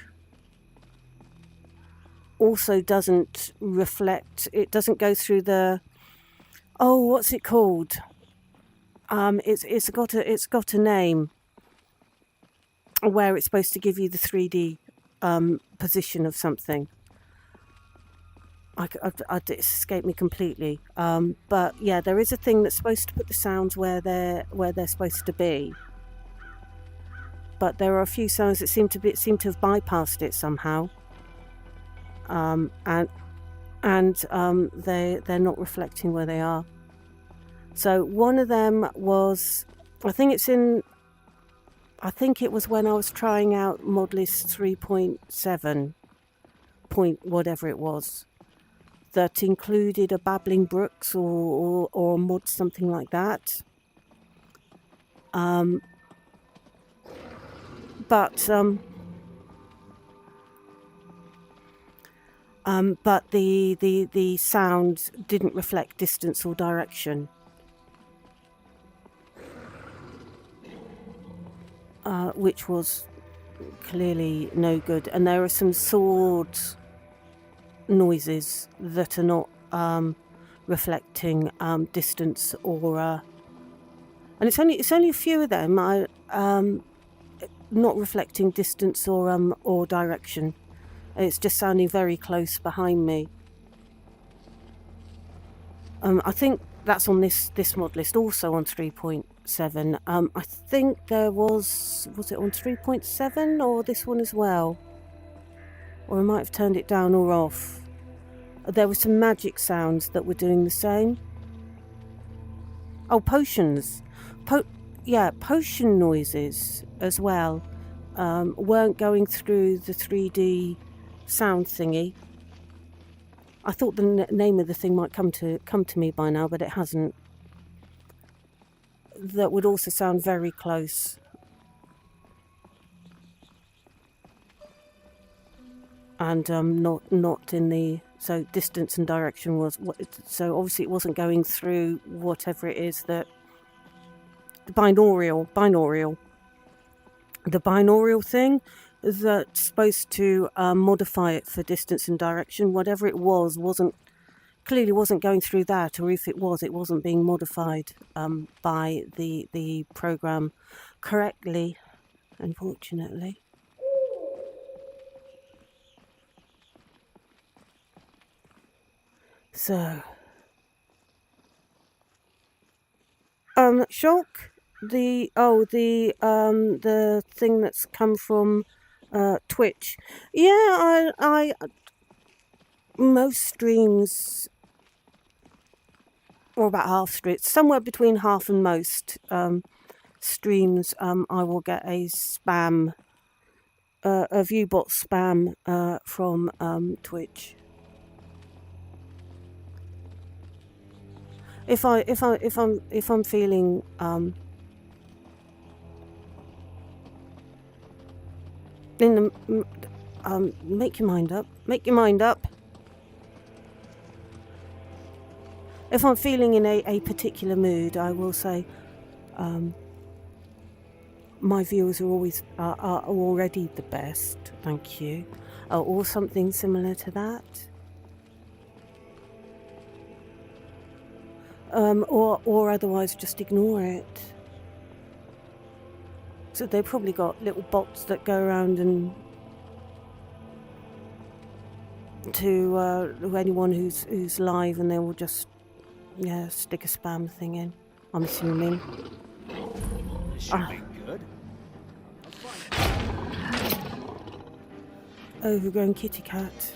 S1: also doesn't reflect, it doesn't go through the... Oh, what's it called? It's got a name where it's supposed to give you the 3D position of something. It escaped me completely. But yeah, there is a thing that's supposed to put the sounds where they're supposed to be. But there are a few sounds that seem to have bypassed it somehow. And they're not reflecting where they are. So one of them was, I think it was when I was trying out mod list 3.7 point whatever it was, that included a Babbling Brooks or a mod, something like that. But the sound didn't reflect distance or direction. Which was clearly no good. And there are some sword noises that are not reflecting distance or and it's only a few of them not reflecting distance or direction. It's just sounding very close behind me. I think that's on this mod list, also on 3.7. I think there was it on 3.7 or this one as well? Or I might have turned it down or off. There were some magic sounds that were doing the same. Oh, potions. Potion noises as well weren't going through the 3D sound thingy. I thought the name of the thing might come to me by now, but it hasn't. That would also sound very close. And not in the... So distance and direction was... So obviously it wasn't going through whatever it is that... The binaural. The binaural thing that's supposed to modify it for distance and direction. Whatever it was clearly wasn't going through that, or if it wasn't being modified by the program correctly, unfortunately. So, Shulk, the thing that's come from Twitch. Yeah, I most streams, or about half streams, somewhere between half and most streams, I will get a spam, a viewbot spam from Twitch. If I'm feeling in the make your mind up. If I'm feeling in a particular mood, I will say My viewers are already the best, thank you. Or something similar to that. Or otherwise just ignore it. So they've probably got little bots that go around and to anyone who's live, and they will just stick a spam thing in. I'm assuming.
S8: This should be good.
S1: Overgrown kitty cat.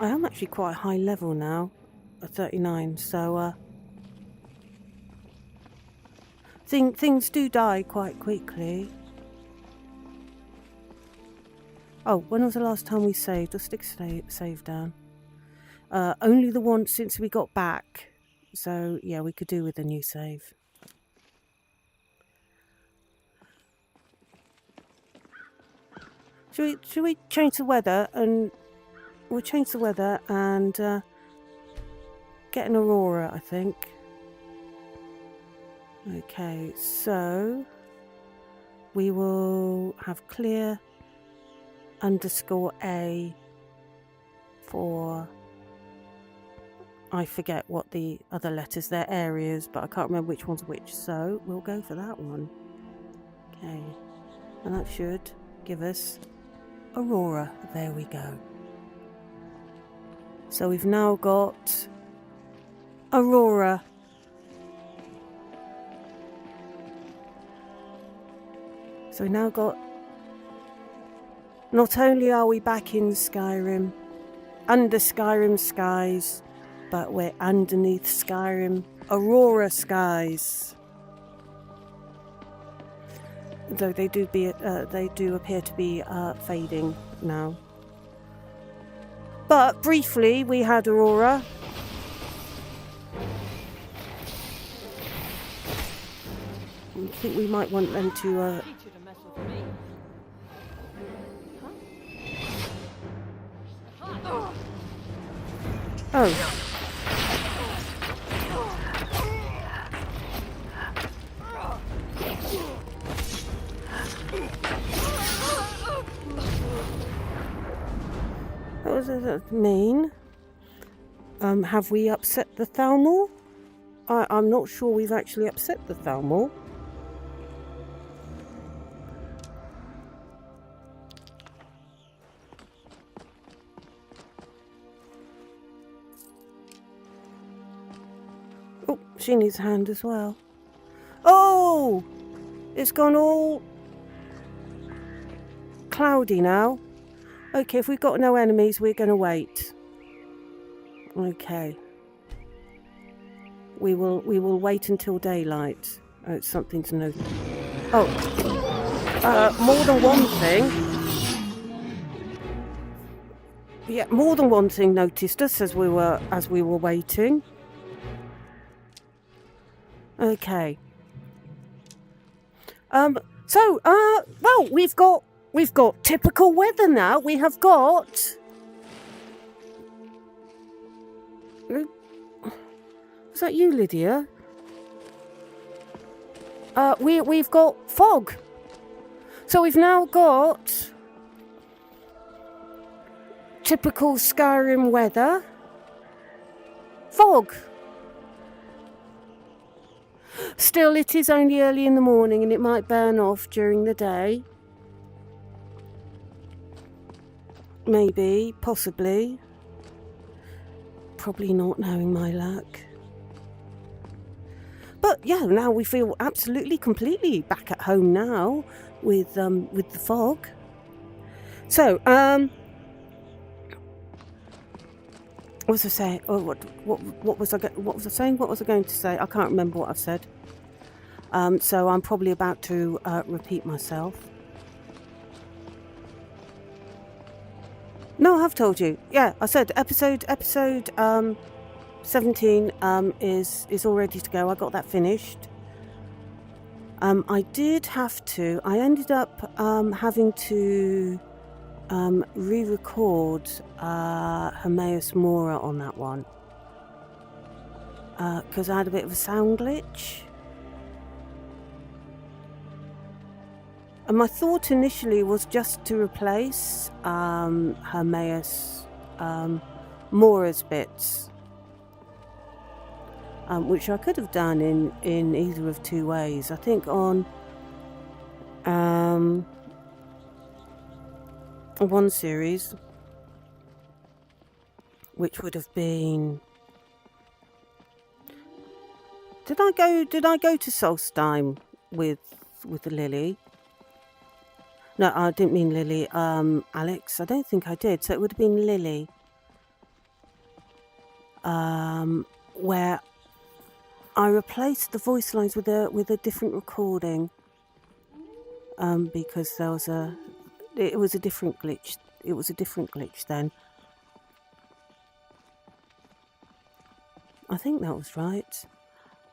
S1: I am actually quite high level now, at 39. So things do die quite quickly. Oh, when was the last time we saved? Let's stick save down. Only the one since we got back. So, yeah, we could do with a new save. Should we change the weather? And we'll change the weather and get an aurora, I think. Okay, so we will have clear _A for, I forget what the other letters, they're areas, but I can't remember which one's which, so we'll go for that one. Okay, and that should give us aurora. There we go. So we've now got aurora. So we've now got, not only are we back in Skyrim, under Skyrim skies, but we're underneath Skyrim aurora skies. Though they do appear to be fading now. But briefly, we had aurora. I think we might want them to. Oh. What does that mean? Have we upset the Thalmor? I'm not sure we've actually upset the Thalmor. Oh, she needs a hand as well. Oh! It's gone all cloudy now. Okay, if we've got no enemies, we're going to wait. Okay. We will wait until daylight. Oh, it's something to note. Oh. More than one thing. Yeah, more than one thing noticed us as we were waiting. Okay. Well, we've got typical weather now. We have got. Was that you, Lydia? We've got fog. So we've now got typical Skyrim weather. Fog. Still, it is only early in the morning and it might burn off during the day. Maybe, possibly. Probably not, knowing my luck. But yeah, now we feel absolutely, completely back at home now with the fog. So, what was I saying? Oh, what was I saying? What was I going to say? I can't remember what I've said. So I'm probably about to repeat myself. No, I have told you. Yeah, I said episode 17 is all ready to go. I got that finished. I ended up having to re-record Hermaeus Mora on that one because I had a bit of a sound glitch. And my thought initially was just to replace Hermaeus Mora's bits, which I could have done in either of two ways. I think on one series, which would have been. Did I go to Solstheim with Lily? No, I didn't mean Lily. Alex, I don't think I did. So it would have been Lily. Where I replaced the voice lines with a different recording. Because it was a different glitch. It was a different glitch then. I think that was right.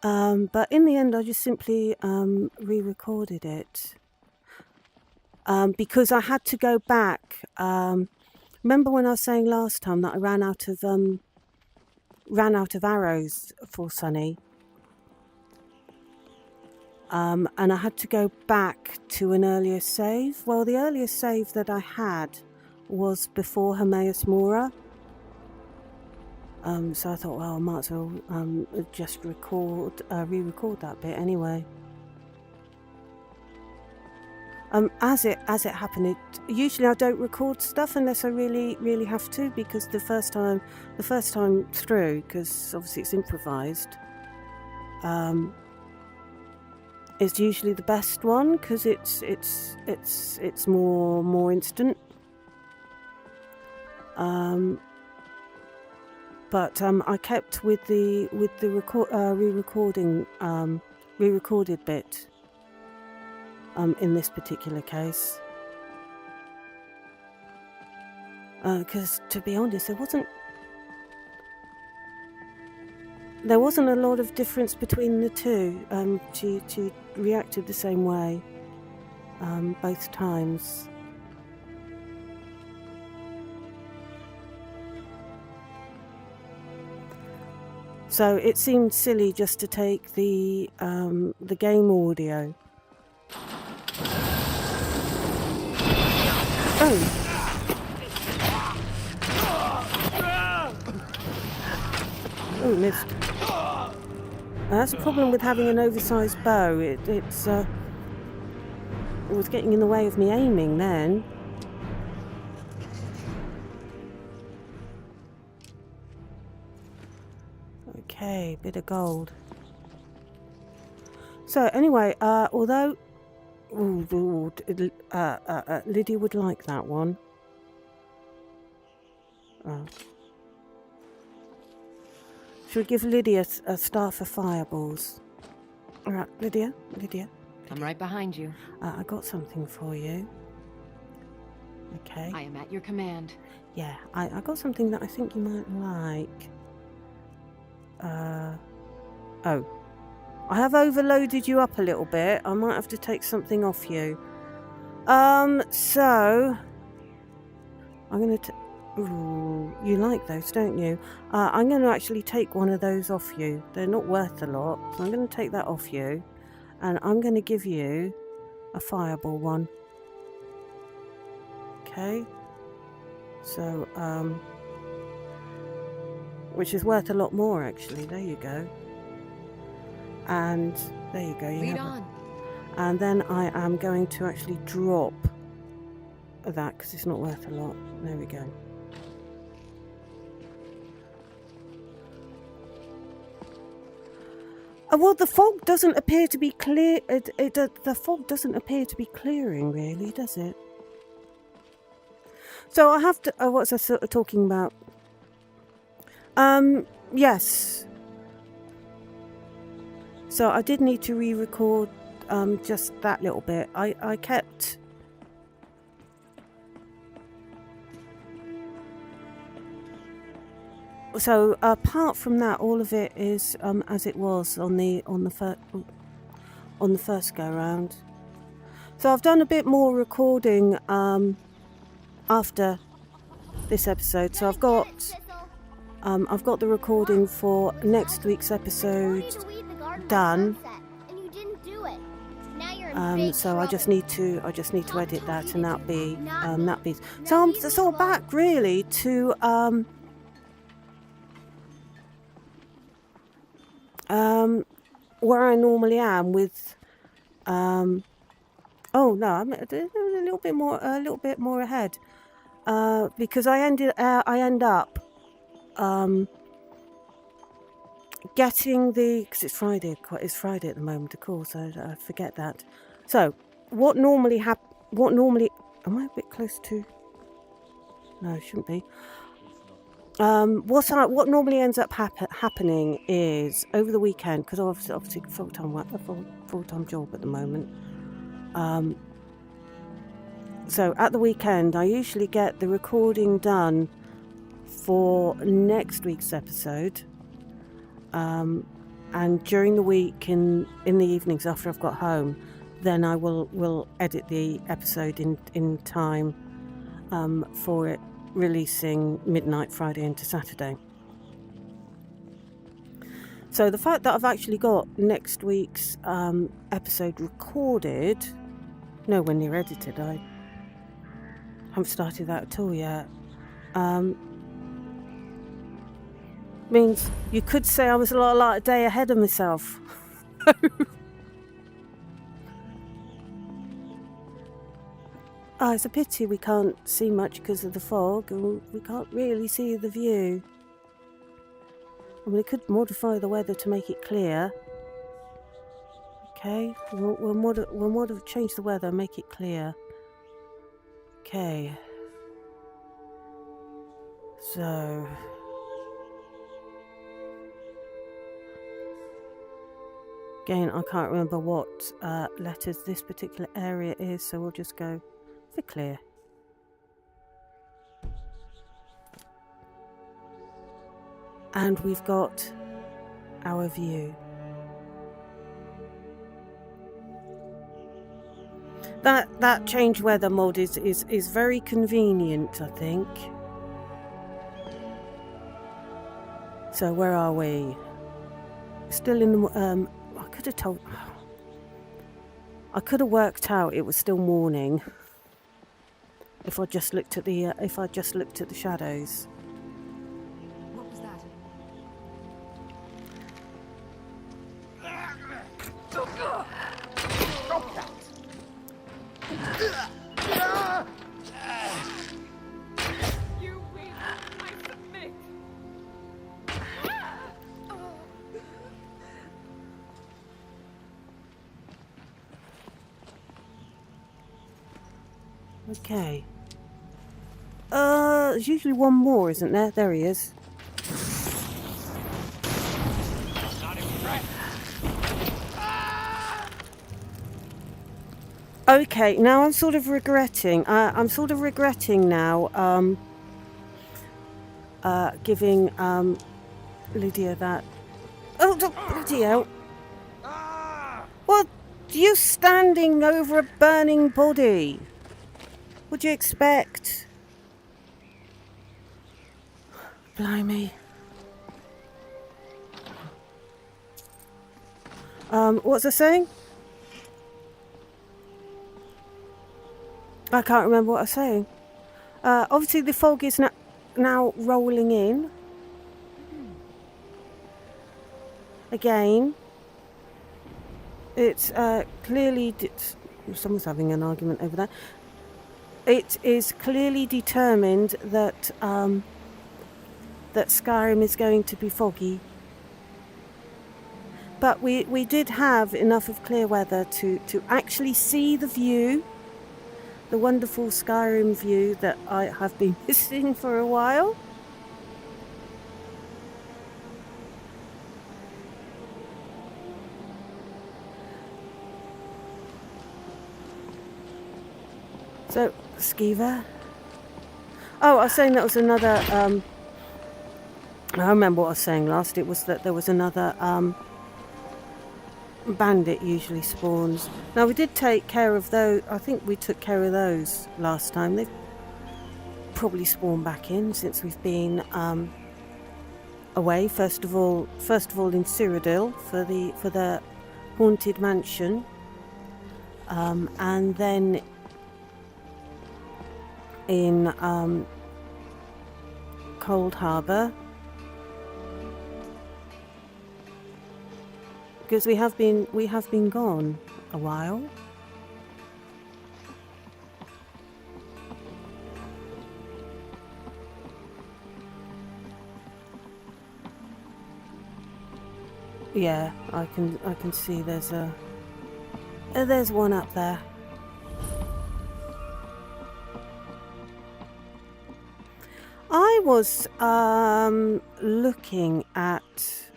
S1: But in the end, I just simply re-recorded it. Because I had to go back. Remember when I was saying last time that I ran out of arrows for Sunny? And I had to go back to an earlier save. Well, the earliest save that I had was before Hermaeus Mora. So I thought, well, I might as well just re-record that bit anyway. As it happened, usually I don't record stuff unless I really have to, because the first time through, because obviously it's improvised, is usually the best one because it's more instant. But I kept with the re-recorded bit. In this particular case, because to be honest, there wasn't a lot of difference between the two. She reacted the same way both times. So it seemed silly just to take the game audio. Oh. Oh, missed. That's a problem with having an oversized bow. It was getting in the way of me aiming then. Okay, bit of gold. So anyway, although Lydia would like that one. Should we give Lydia a star for fireballs? All right, Lydia.
S7: I'm right behind you.
S1: I got something for you. Okay.
S7: I am at your command.
S1: Yeah, I got something that I think you might like. Oh. I have overloaded you up a little bit. I might have to take something off you. So I'm going to... Ooh, you like those, don't you? I'm going to actually take one of those off you. They're not worth a lot, so I'm going to take that off you. And I'm going to give you a fireball one. Okay. So, which is worth a lot more, actually. There you go. And there you go.
S7: Lead on.
S1: And then I am going to actually drop that because it's not worth a lot. There we go. Well, the fog doesn't appear to be clear. The fog doesn't appear to be clearing, really, does it? So I have to. What's I sort of talking about? Yes. So I did need to re-record just that little bit. I kept... So apart from that, all of it is as it was on the first go round. So I've done a bit more recording after this episode. So I've got the recording for next week's episode done.
S9: And you didn't do it. Now you're
S1: So I just need to edit that, and that be. So I'm sort of back really to where I normally am with. Oh no, I'm a little bit more ahead, because I end up getting because it's Friday at the moment, of course. I forget that. So what normally am I a bit close to? No, I shouldn't be. What normally ends up happening is over the weekend, because obviously full-time job at the moment. So at the weekend, I usually get the recording done for next week's episode. And during the week, in the evenings after I've got home, then I will edit the episode in time for it releasing midnight Friday into Saturday. So the fact that I've actually got next week's episode recorded, nowhere near edited, I haven't started that at all yet, means you could say I was like a day ahead of myself. Oh, it's a pity we can't see much because of the fog, and we can't really see the view. I mean, we could modify the weather to make it clear. Okay, we'll change the weather, make it clear. Okay. So... Again, I can't remember what letters this particular area is, so we'll just go for clear. And we've got our view. That change weather mod is very convenient, I think. So where are we? Still in the I could have worked out it was still morning if I just looked at the shadows.
S7: What was that?
S2: Stop that!
S6: You win. I submit.
S1: Okay. There's usually one more, isn't there? There he is. Okay, now I'm sort of regretting. I'm sort of regretting now. Giving Lydia that. Oh, bloody hell! What? You standing over a burning body? What'd you expect? Blimey. What's I saying? I can't remember what I was saying. Obviously the fog is now rolling in. Again. It's clearly... someone's having an argument over there. It is clearly determined that that Skyrim is going to be foggy. But we did have enough of clear weather to actually see the view, the wonderful Skyrim view that I have been missing for a while. So, Skeever. Oh, I was saying that was another... I remember what I was saying last. It was that there was another... bandit usually spawns. Now, we did take care of those. I think we took care of those last time. They've probably spawned back in since we've been away. First of all in Cyrodiil for the haunted mansion. And then in Cold Harbour, because we have been gone a while. Yeah, I can see there's one up there. I was looking at,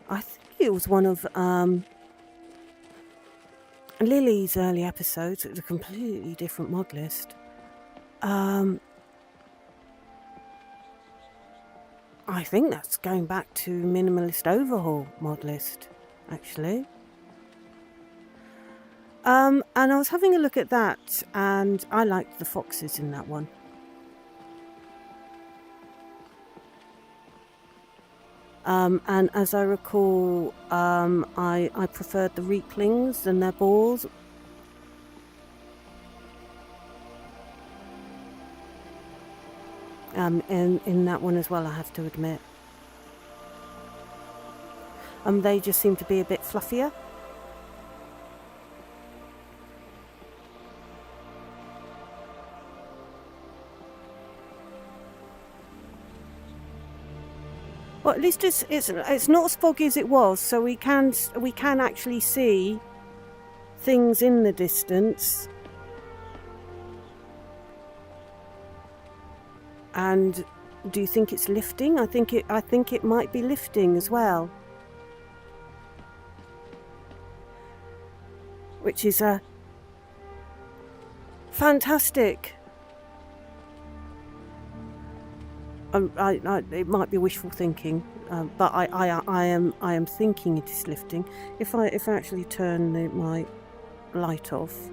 S1: I think it was one of Lily's early episodes. It was a completely different mod list. I think that's going back to Minimalist Overhaul mod list, actually. And I was having a look at that, and I liked the foxes in that one. And as I recall, I preferred the Reaklings and their balls. In that one as well, I have to admit. They just seem to be a bit fluffier. Well, at least it's not as foggy as it was, so we can actually see things in the distance. And do you think it's lifting? I think it might be lifting as well, which is fantastic. It might be wishful thinking, but I am thinking it is lifting. If I actually turn my light off,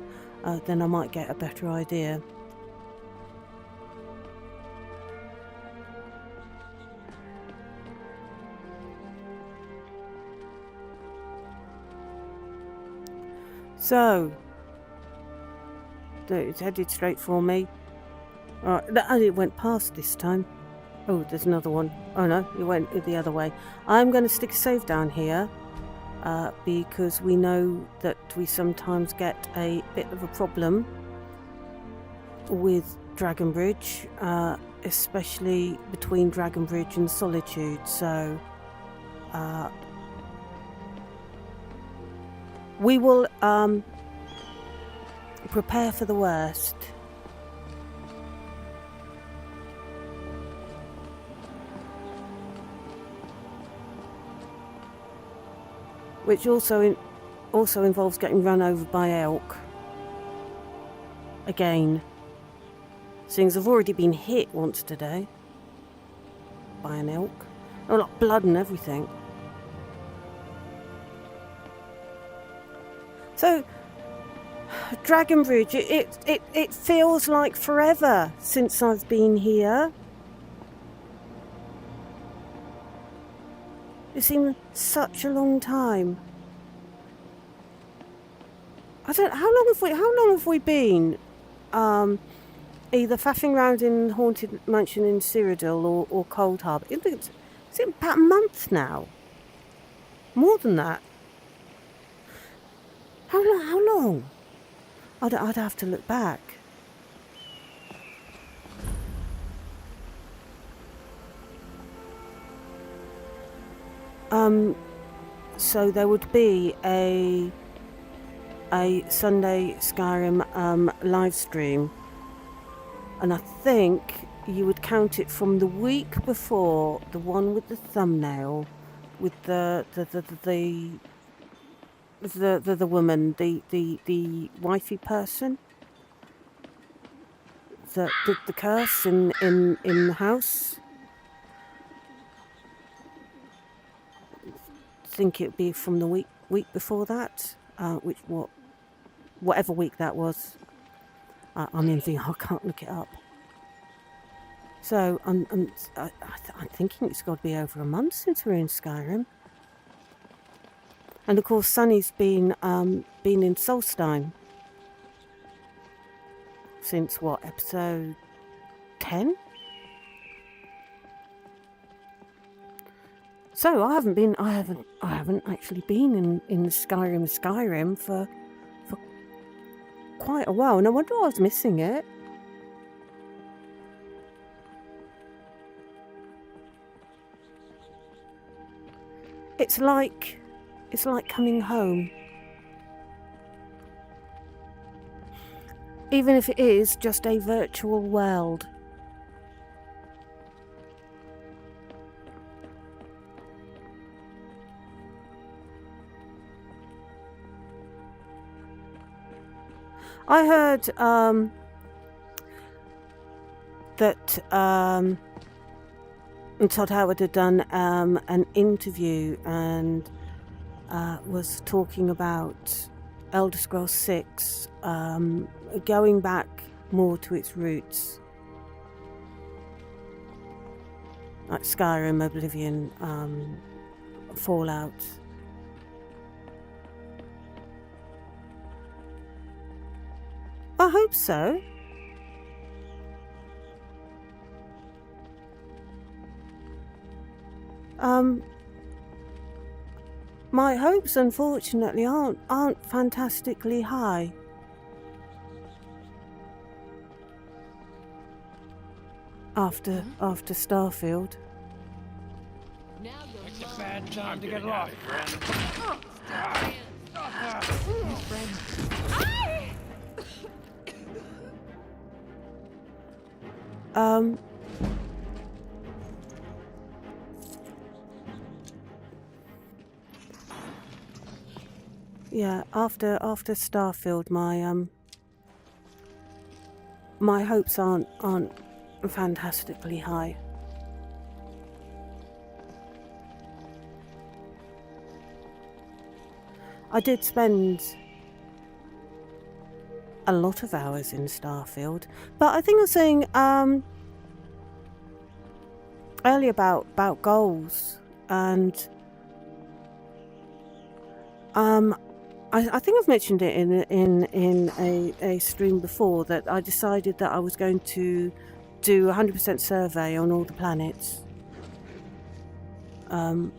S1: then I might get a better idea. So, it's headed straight for me. Alright, it went past this time. Oh, there's another one. Oh no, it went the other way. I'm going to stick a save down here, because we know that we sometimes get a bit of a problem with Dragonbridge, especially between Dragonbridge and Solitude. So, we will prepare for the worst. Which also involves getting run over by elk. Again. Seeing as I've already been hit once today by an elk. A lot of blood and everything. So, Dragonbridge, it feels like forever since I've been here. It seemed such a long time. I don't. How long have we been? Either faffing around in Haunted Mansion in Cyrodiil or Cold Harbour. Is it about a month now? More than that. How long? I'd have to look back. So there would be a Sunday Skyrim live stream, and I think you would count it from the week before, the one with the thumbnail, with the woman, the wifey person, the curse in the house. I think it would be from the week before that, whatever week that was. I'm in VR, I can't look it up. So I'm thinking it's got to be over a month since we're in Skyrim. And of course, Sunny's been in Solstein since what, episode 10? So I haven't actually been in Skyrim for quite a while, and I wonder why I was missing it. It's like coming home. Even if it is just a virtual world. I heard that Todd Howard had done an interview and was talking about Elder Scrolls 6 going back more to its roots, like Skyrim, Oblivion, Fallout. I hope so. My hopes, unfortunately, aren't fantastically high. After Starfield.
S8: It's a bad time to get lost.
S1: Yeah, after Starfield, my hopes aren't fantastically high. I did spend a lot of hours in Starfield, but I think I was saying earlier about goals, and I think I've mentioned it in a stream before, that I decided that I was going to do 100% survey on all the planets. And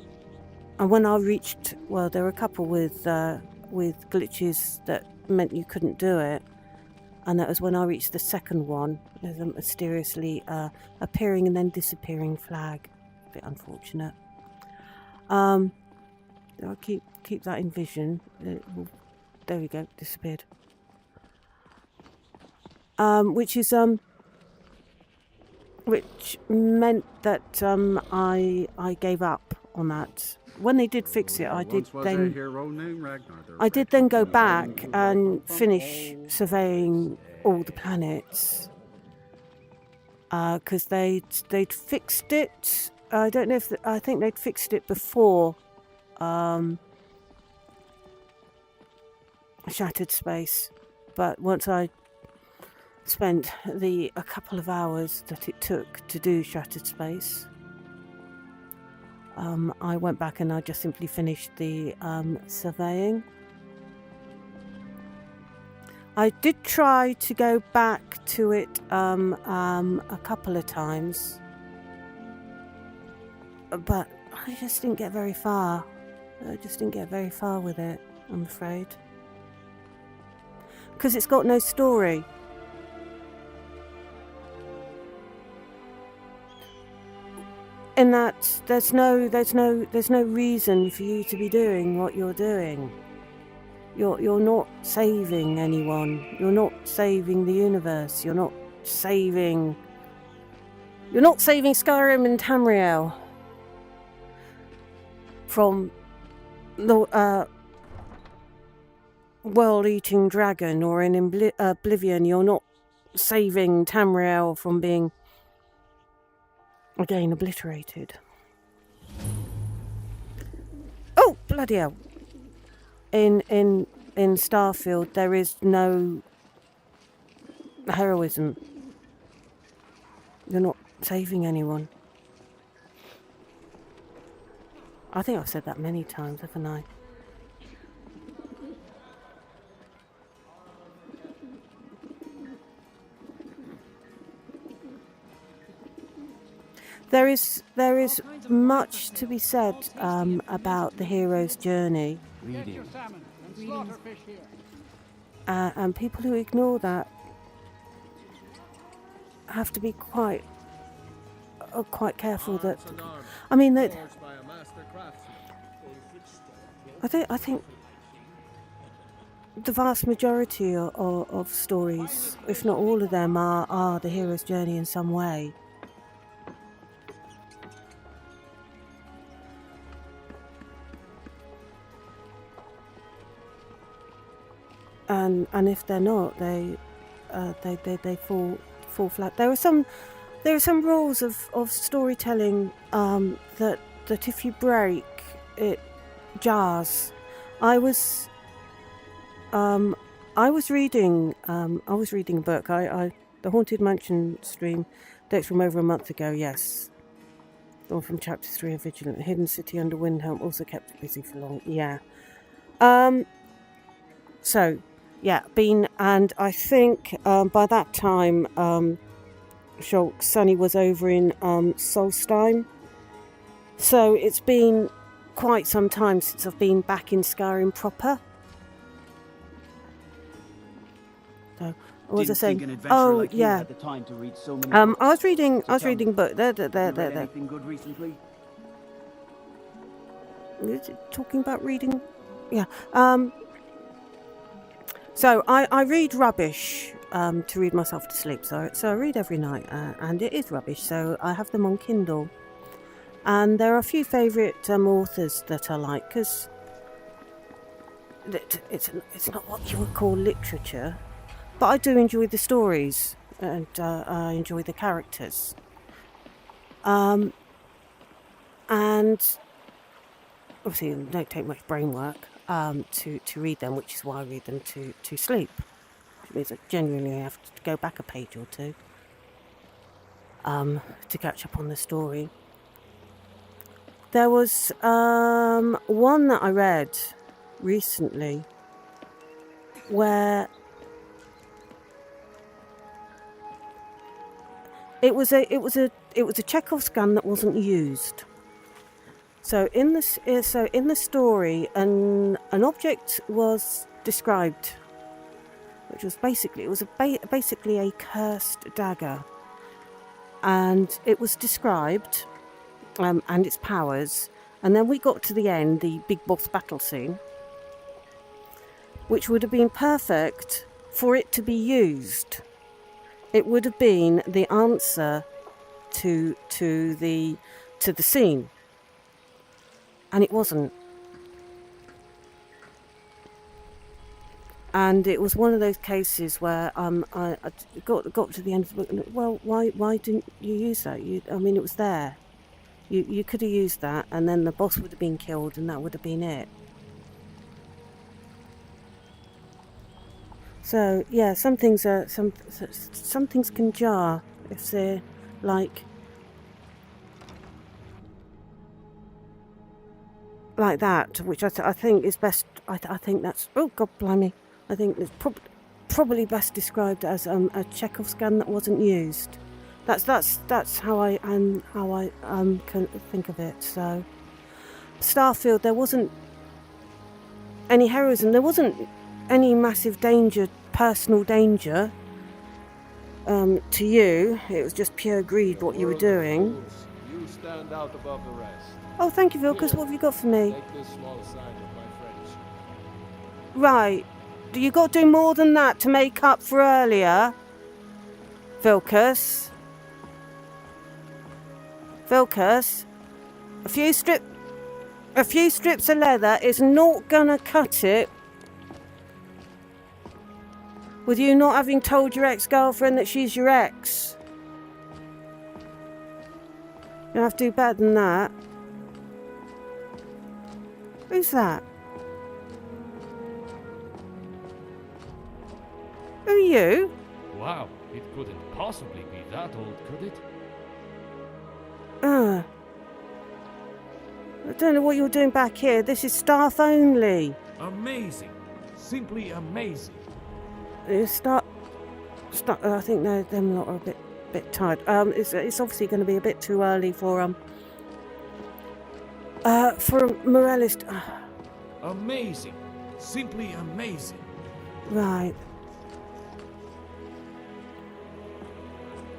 S1: when I reached, well, there were a couple with glitches that meant you couldn't do it, and that was when I reached the second one. There's a mysteriously appearing and then disappearing flag. A bit unfortunate. I'll keep that in vision. There we go, disappeared. Which meant that I gave up on that. When they did fix it, I did then go back and finish surveying all the planets, because they'd fixed it. I don't know if I think they'd fixed it before Shattered Space, but once I spent a couple of hours that it took to do Shattered Space, I went back and I just simply finished the surveying. I did try to go back to it a couple of times, but I just didn't get very far. With it, I'm afraid. Because it's got no story. In that there's no reason for you to be doing what you're doing. You're not saving anyone. You're not saving the universe. You're not saving Skyrim and Tamriel from the world-eating dragon, or in Oblivion, you're not saving Tamriel from being again obliterated. Oh, bloody hell. In Starfield, there is no heroism. You're not saving anyone. I think I've said that many times, haven't I? There is much to be said about the hero's journey,
S8: Get your salmon and slaughter fish here.
S1: and people who ignore that have to be quite careful. That I mean that
S2: Forged by a master craftsman.
S1: I think the vast majority of stories, if not all of them, are the hero's journey in some way. And if they're not, they fall flat. There are some rules of storytelling that if you break, it jars. I was reading a book. The Haunted Mansion stream dates from over a month ago. Yes, the one from chapter 3 of Vigilant. Hidden City under Windhelm also kept busy for long. Yeah. So. Yeah, and I think by that time, Sunny was over in Solstheim. So it's been quite some time since I've been back in Skyrim proper. So, what was I saying? Oh, yeah. I was reading a book. There.
S9: Anything good recently?
S1: Talking about reading? Yeah. So I read rubbish to read myself to sleep. So I read every night, and it is rubbish. So I have them on Kindle, and there are a few favourite authors that I like because it's not what you would call literature, but I do enjoy the stories and I enjoy the characters. And obviously, it don't take much brain work. To read them, which is why I read them to sleep. Which means I genuinely have to go back a page or two to catch up on the story. There was one that I read recently where it was a Chekhov's gun that wasn't used. So in the story, an object was described, which was basically a cursed dagger, and it was described, and its powers, and then we got to the end, the big boss battle scene, which would have been perfect for it to be used. It would have been the answer to the scene. And it wasn't. And it was one of those cases where I got to the end of the book and, well, why didn't you use that? It was there. You could have used that, and then the boss would have been killed, and that would have been it. So yeah, some things can jar if they're like that, which I think is best. I think that's, oh God blimey, I think it's probably best described as a Chekhov's gun that wasn't used. That's how I can think of it. So Starfield, there wasn't any heroism, there wasn't any massive danger, personal danger to you. It was just pure greed what you were doing.
S2: You stand out above the rest.
S1: Oh, thank you, Vilkas. What have you got for me?
S2: Take this small sign of my friendship.
S1: Right. Do you got to do more than that to make up for earlier? Vilkas? A few strips of leather is not gonna cut it. With you not having told your ex-girlfriend that she's your ex. You have to do better than that. Who's that? Who are you?
S10: Wow, it couldn't possibly be that old, could it?
S1: I don't know what you're doing back here. This is staff only.
S10: Amazing. Simply amazing.
S1: I think them lot are a bit bit tired. It's obviously going to be a bit too early for Morellis.
S10: Amazing. Simply amazing.
S1: Right.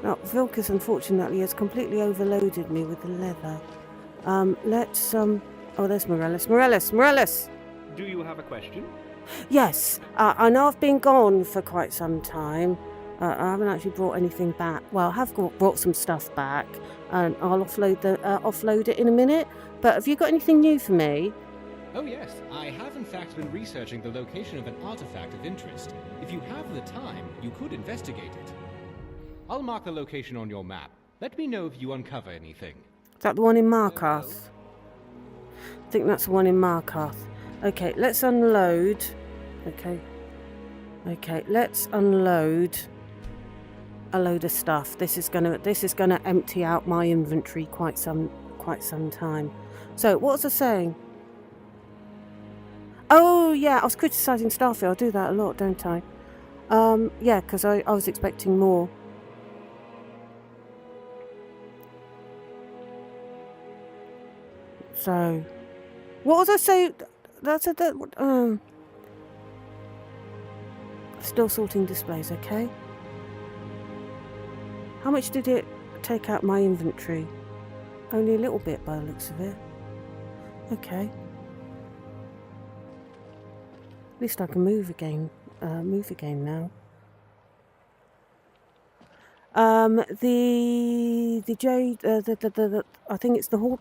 S1: Now, Vilkas, unfortunately, has completely overloaded me with the leather. Let's, oh, there's Morellis. Morellis!
S11: Do you have a question?
S1: Yes, I know I've been gone for quite some time. I haven't actually brought anything back. Well, I have brought some stuff back, and I'll offload it in a minute. But have you got anything new for me?
S11: Oh yes, I have in fact been researching the location of an artifact of interest. If you have the time, you could investigate it. I'll mark the location on your map. Let me know if you uncover anything.
S1: Is that the one in Markarth? I think that's the one in Markarth. Okay, let's unload. Okay, let's unload a load of stuff. This is gonna empty out my inventory quite some time. So what was I saying? Oh yeah, I was criticising Starfield. I do that a lot, don't I? Yeah, because I was expecting more. So, what was I saying? Still sorting displays, okay? How much did it take out my inventory? Only a little bit by the looks of it. Okay. At least I can move again. Now. The jade. I think it's the hall.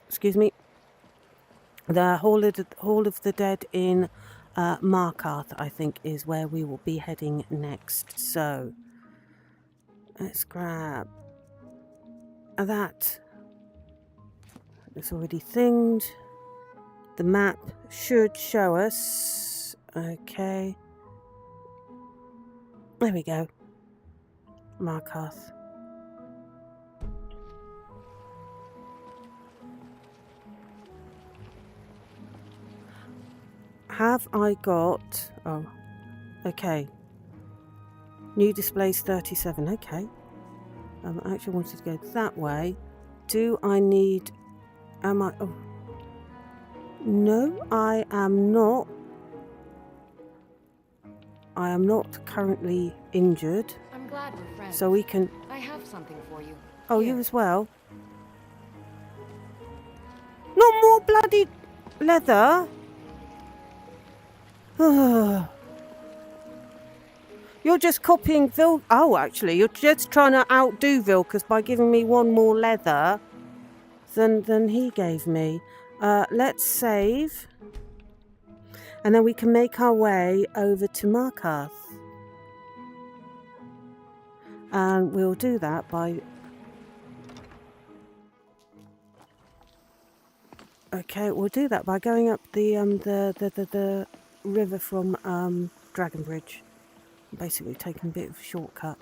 S1: Excuse me. The Hall of the Dead in Markarth, I think, is where we will be heading next. So let's grab that. It's already thinged. The map should show us. Okay. There we go. Markarth. Have I got... Oh, okay. New displays 37. Okay. I actually wanted to go that way. Do I need... Am I... Oh. No, I am not. I am not currently injured.
S7: I'm glad we're friends.
S1: So we can...
S7: I have something for you.
S1: Oh,
S7: Here.
S1: you as well? Not more bloody leather! You're just copying Vil... Oh, actually, you're just trying to outdo Vilkas by giving me one more leather than he gave me. Let's save. And then we can make our way over to Markarth. And we'll do that by... Okay, we'll do that by going up the river from Dragonbridge. Basically taking a bit of a shortcut.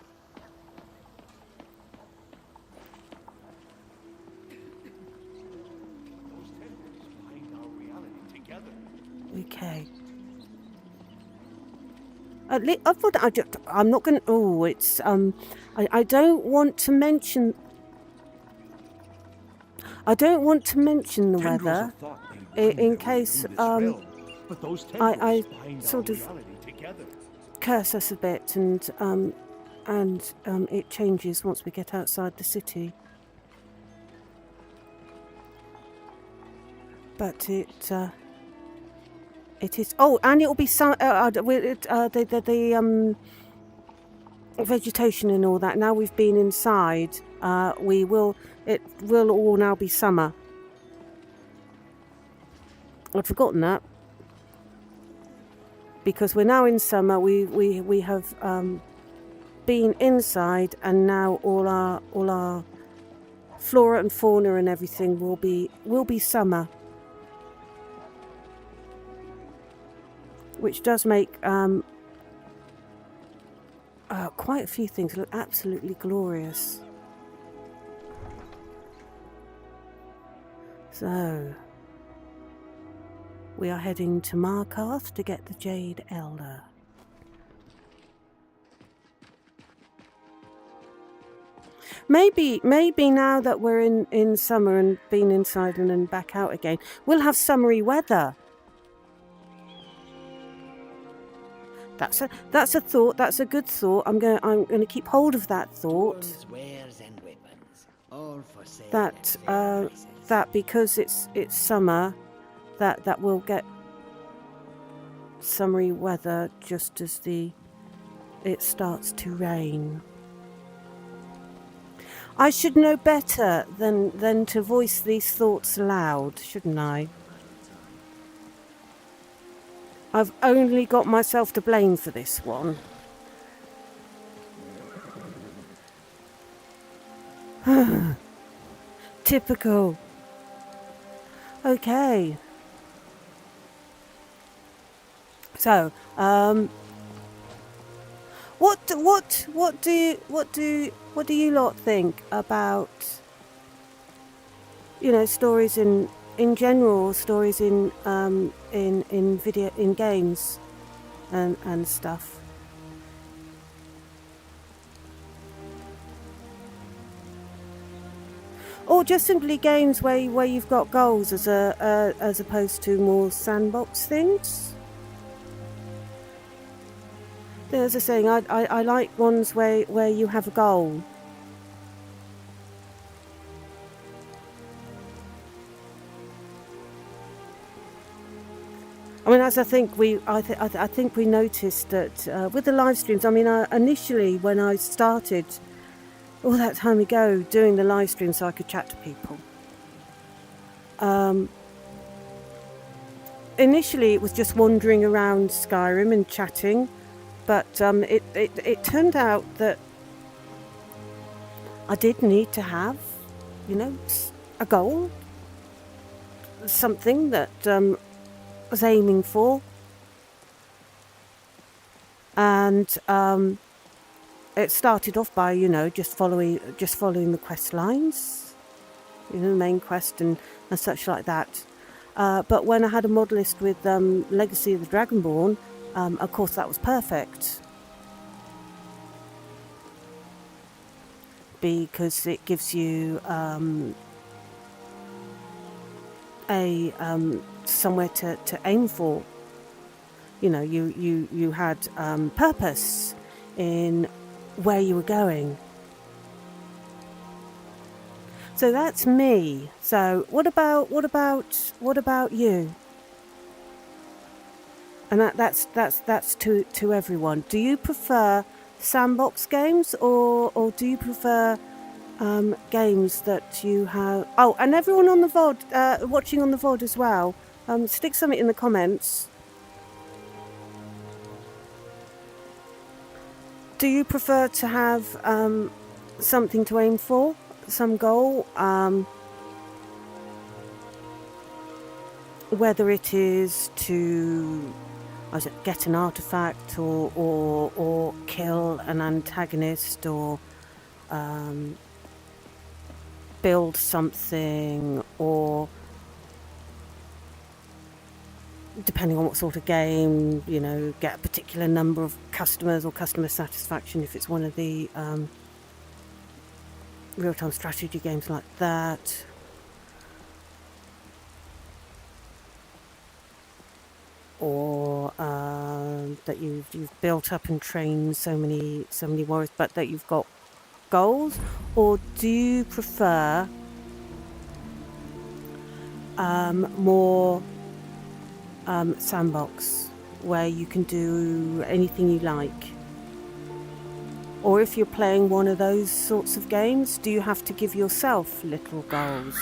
S1: Okay. I'm not going to... Oh, it's... I don't want to mention... I don't want to mention the weather in case I sort of curse us a bit and it changes once we get outside the city. But it is. Oh, and it will be some the vegetation and all that. Now we've been inside, it will all now be summer. I'd forgotten that because we're now in summer. We have been inside, and now all our flora and fauna and everything will be summer. Which does make quite a few things look absolutely glorious. So, we are heading to Markarth to get the Jade Elder. Maybe now that we're in summer and been inside and then back out again, we'll have summery weather. That's a thought. That's a good thought. I'm gonna keep hold of that thought. That because it's summer, that we'll get summery weather just as it starts to rain. I should know better than to voice these thoughts aloud, shouldn't I? I've only got myself to blame for this one. Typical. Okay. So, what do you lot think about, you know, stories in general, stories in games and stuff? Or just simply games where you've got goals as opposed to more sandbox things. There's a saying, I like ones where you have a goal. I mean, as I think we noticed that with the live streams. I mean, initially when I started all that time ago doing the live stream so I could chat to people. Initially, it was just wandering around Skyrim and chatting. But it turned out that I did need to have, you know, a goal, something that I was aiming for, and it started off by, you know, just following the quest lines, you know, the main quest and such like that. But when I had a mod list with Legacy of the Dragonborn. Of course, that was perfect because it gives you somewhere to aim for. You know, you had purpose in where you were going. So that's me. So what about you? And that's to everyone. Do you prefer sandbox games or do you prefer games that you have? Oh, and everyone on the VOD, watching on the VOD as well, stick something in the comments. Do you prefer to have something to aim for, some goal? Whether it is to get an artifact or kill an antagonist or build something, or depending on what sort of game, you know, get a particular number of customers or customer satisfaction if it's one of the real-time strategy games like that. Or that you've built up and trained so many warriors, but that you've got goals. Or do you prefer more sandbox, where you can do anything you like? Or if you're playing one of those sorts of games, do you have to give yourself little goals?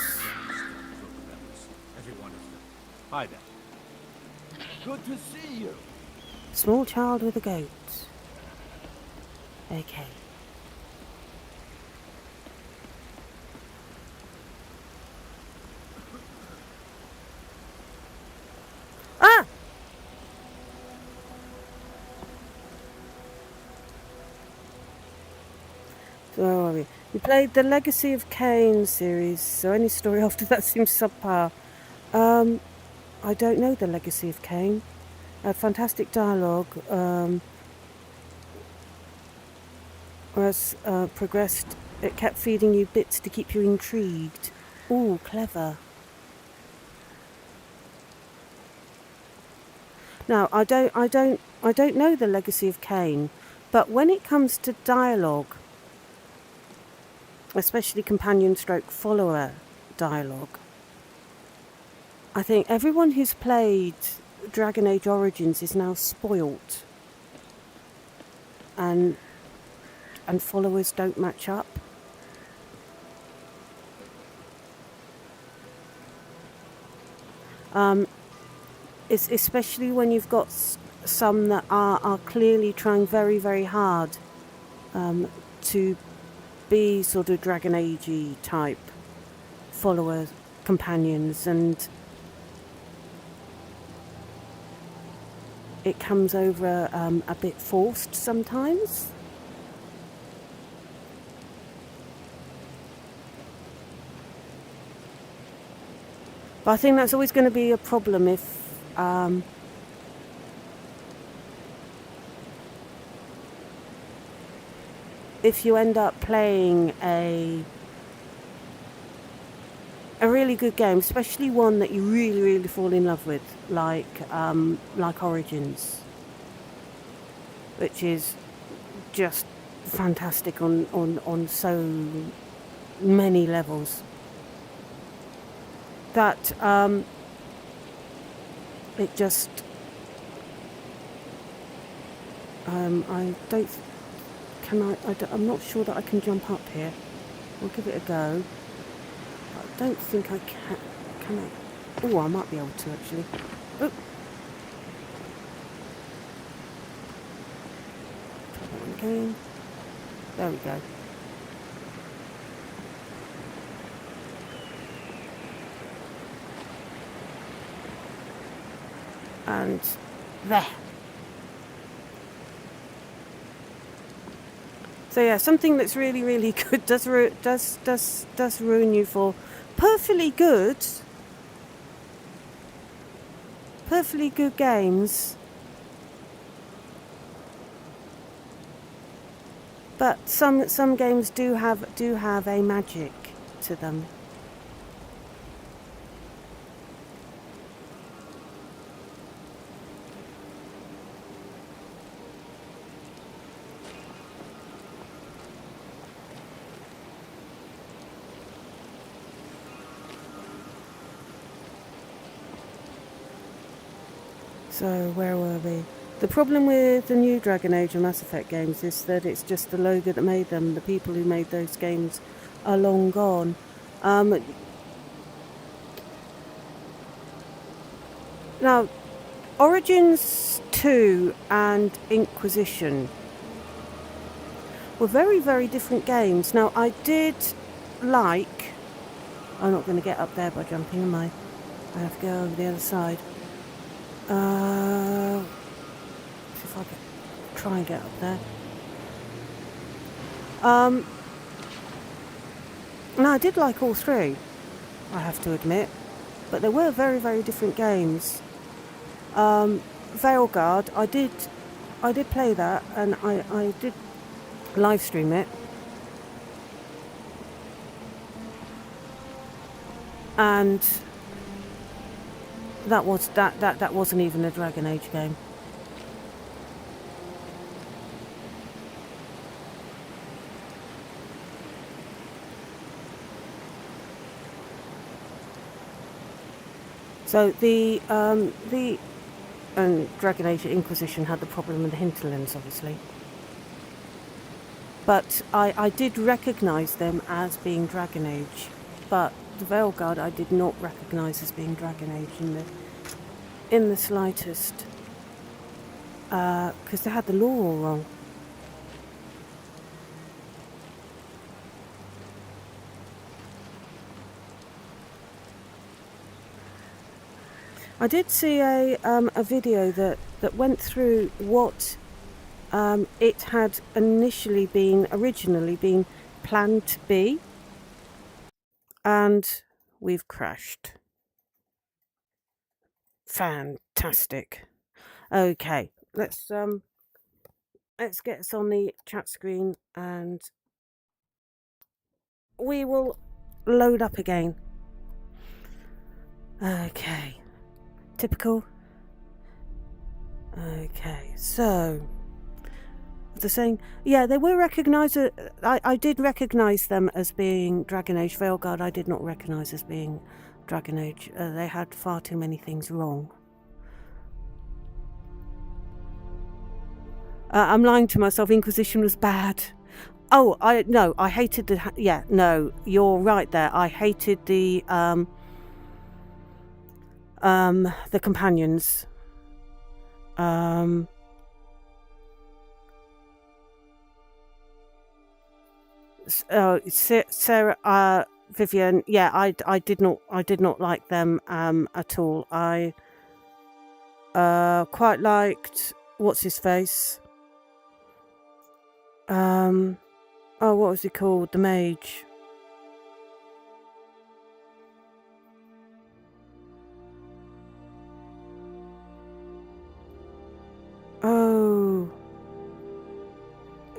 S2: Hi there. Good to see you.
S1: Small child with a goat. Okay. Ah! So where are we? We played the Legacy of Kain series, so any story after that seems subpar. I don't know the Legacy of Kain. Fantastic dialogue. Whereas progressed It kept feeding you bits to keep you intrigued. Ooh, clever. Now, I don't know the legacy of Cain, but when it comes to dialogue, especially companion stroke follower dialogue, I think everyone who's played Dragon Age Origins is now spoilt, and followers don't match up. It's especially when you've got some that are clearly trying very, very hard to be sort of Dragon Age-y type follower companions, and it comes over a bit forced sometimes. But I think that's always going to be a problem if you end up playing a really good game, especially one that you really, really fall in love with, like Origins, which is just fantastic on so many levels. That it just I don't. I'm not sure that I can jump up here. We'll give it a go. I don't think I can. Can I? Oh, I might be able to actually. Oh. Try that one again. There we go. And there. So yeah, something that's really, really good does ruin you for perfectly good games. But some games do have a magic to them. So, where were we? The problem with the new Dragon Age and Mass Effect games is that it's just the logo that made them. The people who made those games are long gone. Now, Origins 2 and Inquisition were very, very different games. Now, I did like... I'm not going to get up there by jumping, am I? I have to go over the other side. See if I can try and get up there. No, I did like all three, I have to admit, but they were very, very different games. Dawnguard, I did play that, and I did live stream it. And that wasn't even a Dragon Age game. So the Dragon Age Inquisition had the problem with the hinterlands, obviously. But I did recognise them as being Dragon Age, but the Dawnguard I did not recognise as being Dragon Age in the slightest, because they had the lore all wrong. I did see a video that went through what it had originally been planned to be, and we've crashed. Fantastic. Okay, let's get us on the chat screen and we will load up again. Okay. Typical. Okay, so the saying, yeah, they were recognised. I did recognise them as being Dragon Age. Veilguard I did not recognise as being Dragon Age. They had far too many things wrong. I'm lying to myself. Inquisition was bad. Oh, I hated the. Yeah, no, you're right there. I hated the companions. Sarah, Vivian. Yeah, I did not like them at all. I quite liked what's his face. Oh, what was he called? The mage. Oh.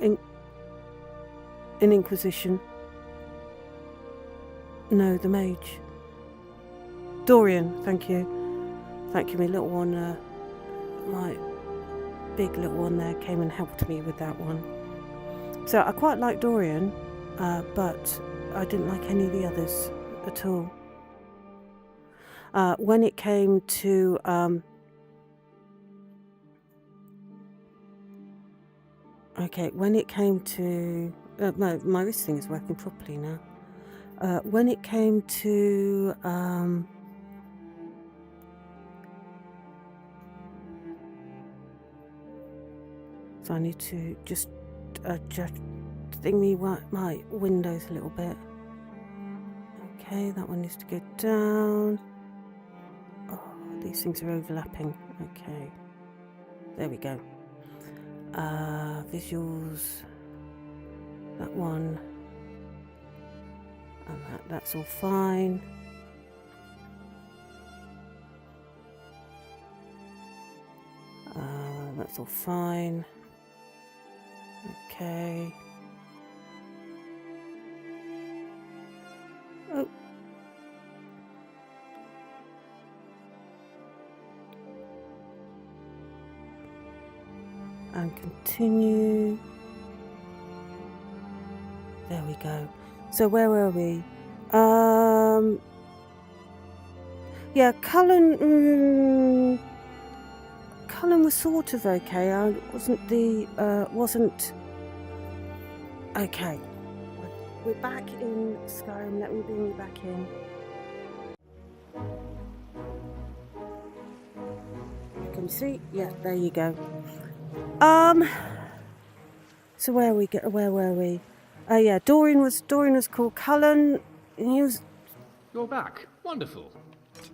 S1: In Inquisition. No, the mage. Dorian, thank you. Thank you, my little one. My big little one there came and helped me with that one. So I quite like Dorian, but I didn't like any of the others at all. When it came to when it came to no, my wrist thing is working properly now. When it came to so I need to just thingy my windows a little bit. Okay, that one needs to go down. Oh, these things are overlapping. Okay, there we go. Visuals, that one, and that's all fine. That's all fine. Okay. Oh. And continue. There we go. So where were we? Yeah, Cullen was sort of okay. I wasn't okay. We're back in Skyrim. Let me bring you back in. Can you see? Yeah, there you go. So where were we? Oh yeah, Dorian was called Cullen. He was.
S11: You're back. Wonderful.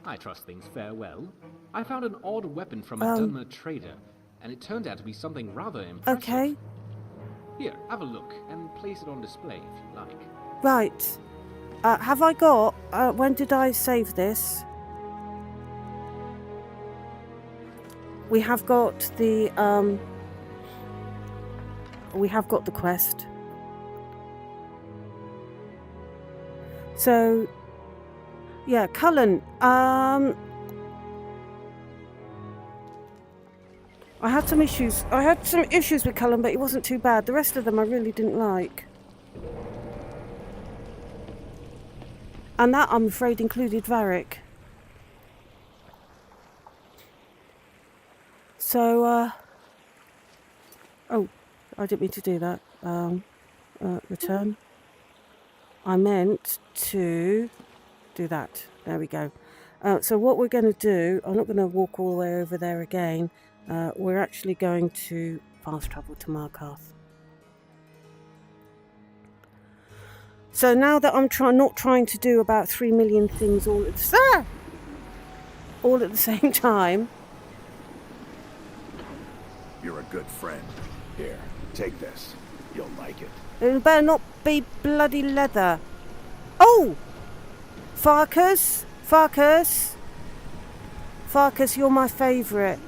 S11: I trust things fare well. I found an odd weapon from a Dunmer trader, and it turned out to be something rather impressive.
S1: Okay.
S11: Here, have a look, and place it on display if you like.
S1: Right. Have I got... when did I save this? We have got the... we have got the quest. So... Yeah, Cullen. I had some issues. I had some issues with Cullen, but it wasn't too bad. The rest of them I really didn't like. And that, I'm afraid, included Varric. So, oh, I didn't mean to do that. Return. I meant to do that. There we go. So what we're going to do, I'm not going to walk all the way over there again. We're actually going to fast travel to Markarth. So now that I'm not trying to do about 3 million things all at the same time.
S5: You're a good friend. Here, take this. You'll like it.
S1: It better not be bloody leather. Oh! Farkas, you're my favourite.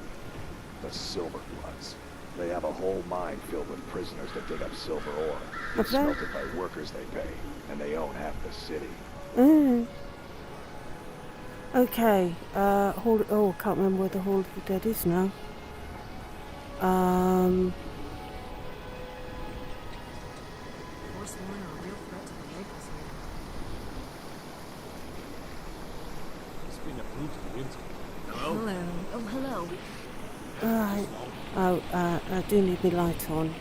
S5: The Silverbloods. They have a whole mine filled with prisoners that dig up silver ore.
S1: Have they?
S5: Smelted by workers they pay, and they own half the city.
S1: Okay. Hall. Oh, I can't remember where the Hall of the Dead is now.
S7: Forsworn are a real threat to the locals here.
S10: It's been approved to winter.
S7: Hello. Oh, hello.
S1: Right. Oh, I do need my light on.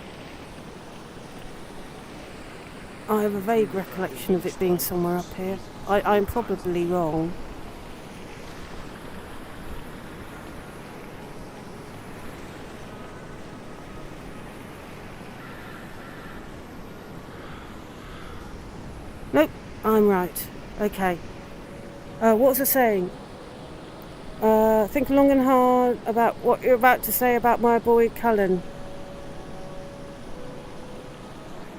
S1: I have a vague recollection of it being somewhere up here. I'm probably wrong. Nope, I'm right. Okay. What was I saying? Think long and hard about what you're about to say about my boy Cullen.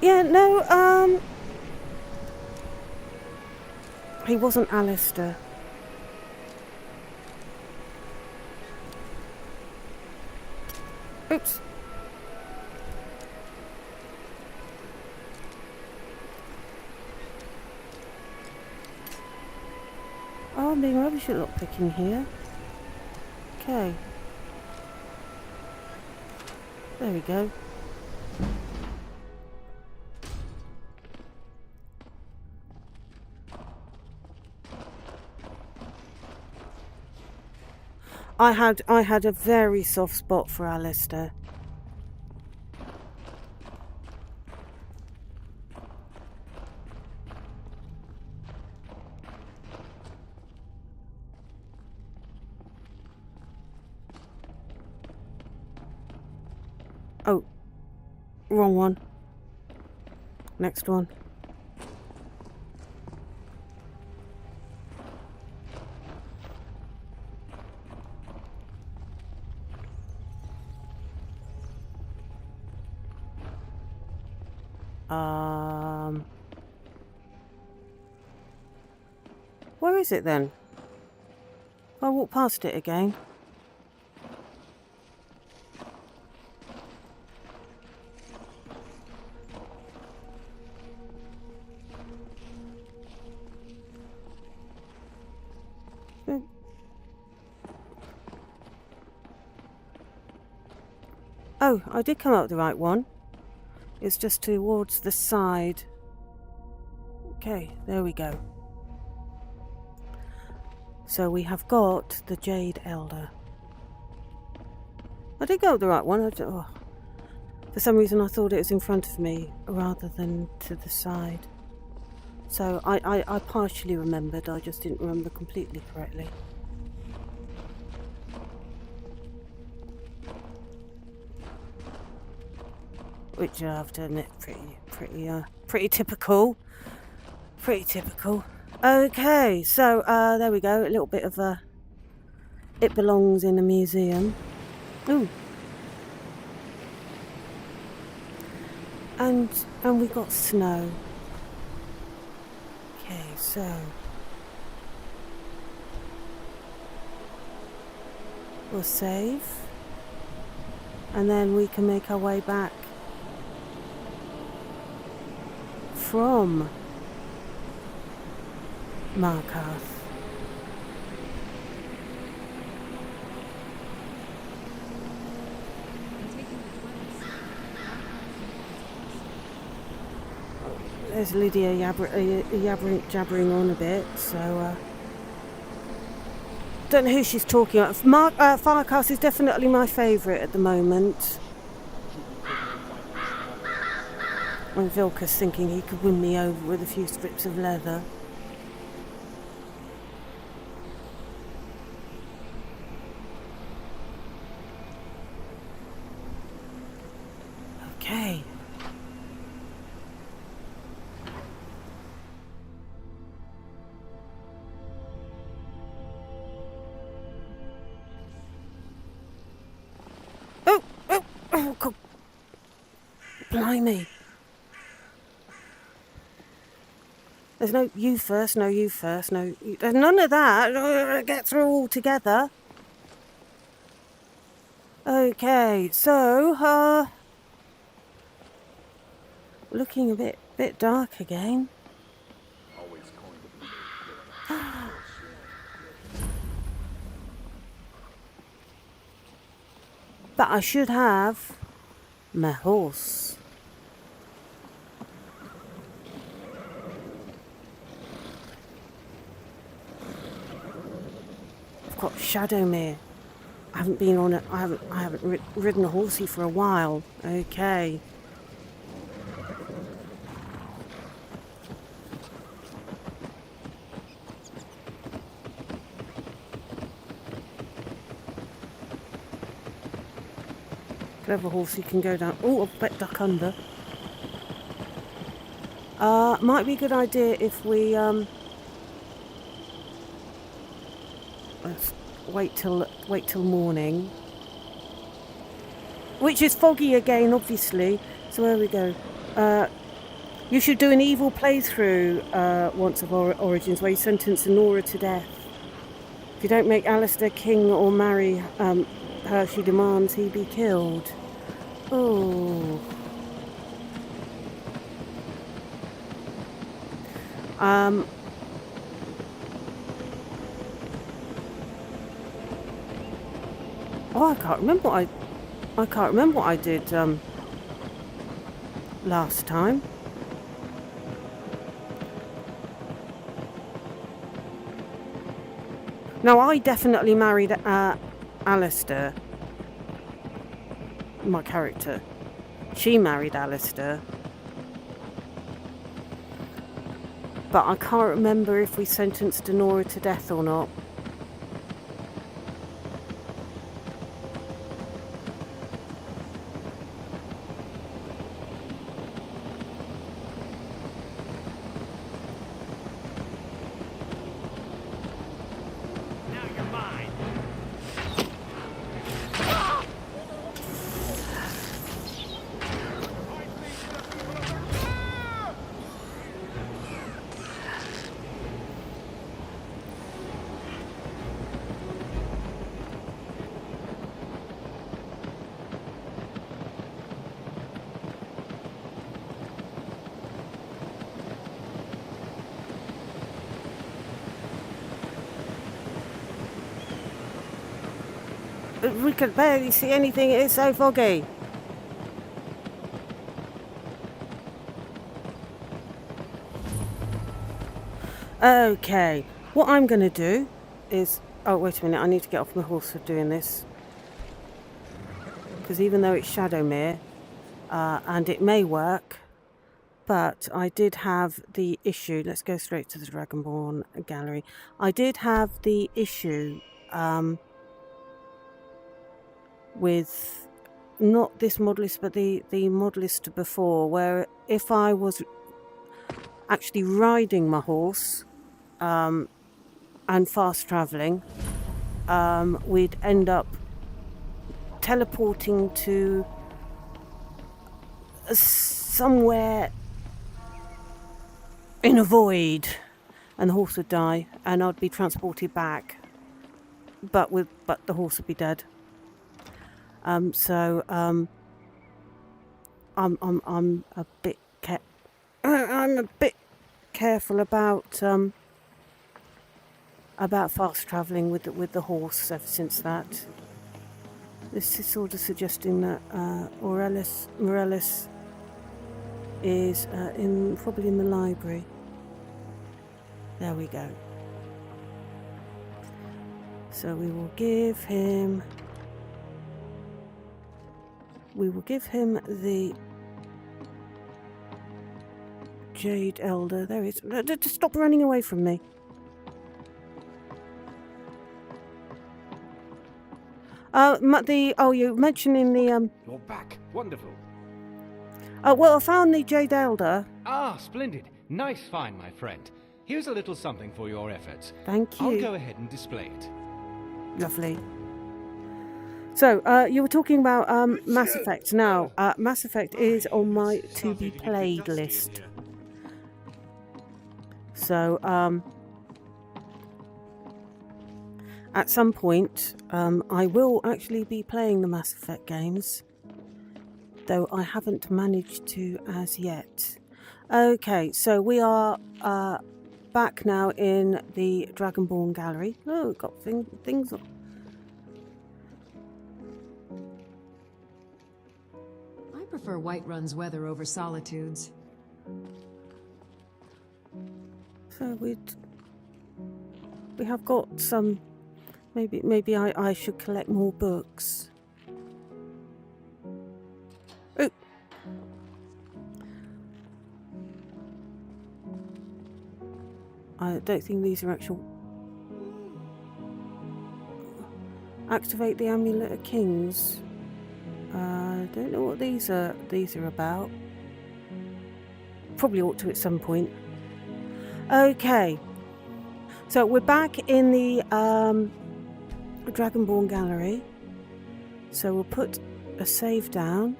S1: Yeah, no, he wasn't Alistair. Oops. Oh, I'm being rubbish at lockpicking here. Okay. There we go. I had a very soft spot for Alistair. Oh, wrong one. Next one. Where is it then? I'll walk past it again. Oh, I did come up the right one. It's just towards the side. Okay, there we go. So we have got the Jade Elder. I did go up the right one. For some reason I thought it was in front of me rather than to the side. So I partially remembered, I just didn't remember completely correctly. Which I have to admit, pretty typical. Pretty typical. Okay, so there we go. A little bit of a. It belongs in a museum. Ooh. And we got snow. Okay, so we'll save, and then we can make our way back from Markarth. There's Lydia jabbering on a bit, so don't know who she's talking about. Farkas is definitely my favourite at the moment. And Vilkas thinking he could win me over with a few strips of leather. Okay. Oh, God. Blimey. There's no you first, no you first, no you. There's none of that. Get through all together. looking a bit dark again. But I should have my horse. I've got Shadowmere. I haven't been on it. I haven't ridden a horsey for a while. Okay. Clever horsey can go down. Oh, I bet duck under. Might be a good idea if we let's wait till morning, which is foggy again, obviously. So there we go. You should do an evil playthrough once of Origins, where you sentence Nora to death. If you don't make Alistair king or marry her, she demands he be killed. Oh. Oh, I can't remember what I did last time. No, I definitely married Alistair, my character. She married Alistair. But I can't remember if we sentenced Nora to death or not. We could barely see anything, it is so foggy. Okay, what I'm going to do is... Oh, wait a minute, I need to get off my horse for doing this. Because even though it's Shadowmere, and it may work, but I did have the issue... Let's go straight to the Dragonborn gallery. I did have the issue... with not this modelist but the modelist before, where if I was actually riding my horse and fast travelling, we'd end up teleporting to somewhere in a void and the horse would die and I'd be transported back, but the horse would be dead. I'm a bit I'm a bit careful about fast travelling with the horse ever since that. This is sort of suggesting that Morellis is probably in the library. There we go. So we will give him the Jade Elder. There he is. Just stop running away from me. You're mentioning the
S11: You're back. Wonderful.
S1: Well, I found the Jade Elder.
S11: Ah, splendid. Nice find, my friend. Here's a little something for your efforts.
S1: Thank you.
S11: I'll go ahead and display it.
S1: Lovely. So, you were talking about Mass Effect. Now, Mass Effect is on my to-be-played list. So, at some point, I will actually be playing the Mass Effect games. though I haven't managed to as yet. Okay, so we are back now in the Dragonborn Gallery. Oh, got things on.
S12: I prefer Whiterun's weather over Solitude's.
S1: So we have got some. Maybe I should collect more books. Oh. I don't think these are actual. Activate the Amulet of Kings. I don't know what these are about. Probably ought to at some point. Okay. So we're back in the Dragonborn Gallery. So we'll put a save down.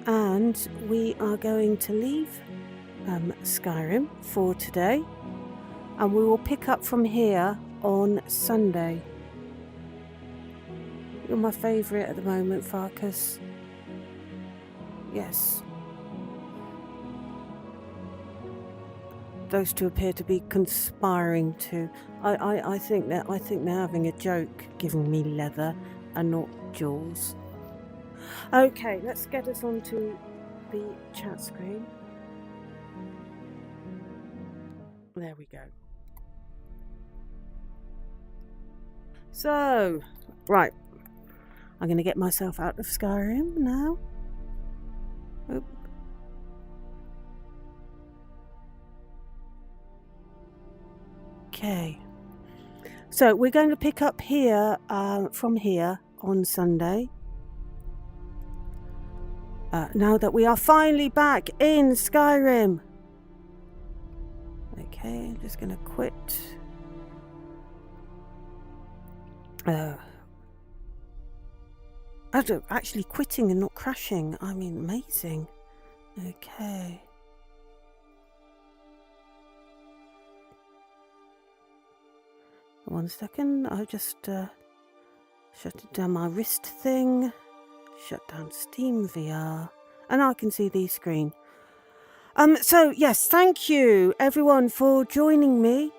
S1: And we are going to leave Skyrim for today. And we will pick up from here on Sunday. You're my favourite at the moment, Farkas. Yes. Those two appear to be conspiring to. I think they're having a joke, giving me leather and not jewels. Okay, let's get us onto the chat screen. There we go. So, right. I'm going to get myself out of Skyrim now. Oop. Okay. So, we're going to pick up here, from here on Sunday. Now that we are finally back in Skyrim. Okay, I'm just going to quit. Actually quitting and not crashing. I mean, amazing. Okay. One second. I just shut down my wrist thing. Shut down Steam VR. And I can see the screen. So, yes, thank you, everyone, for joining me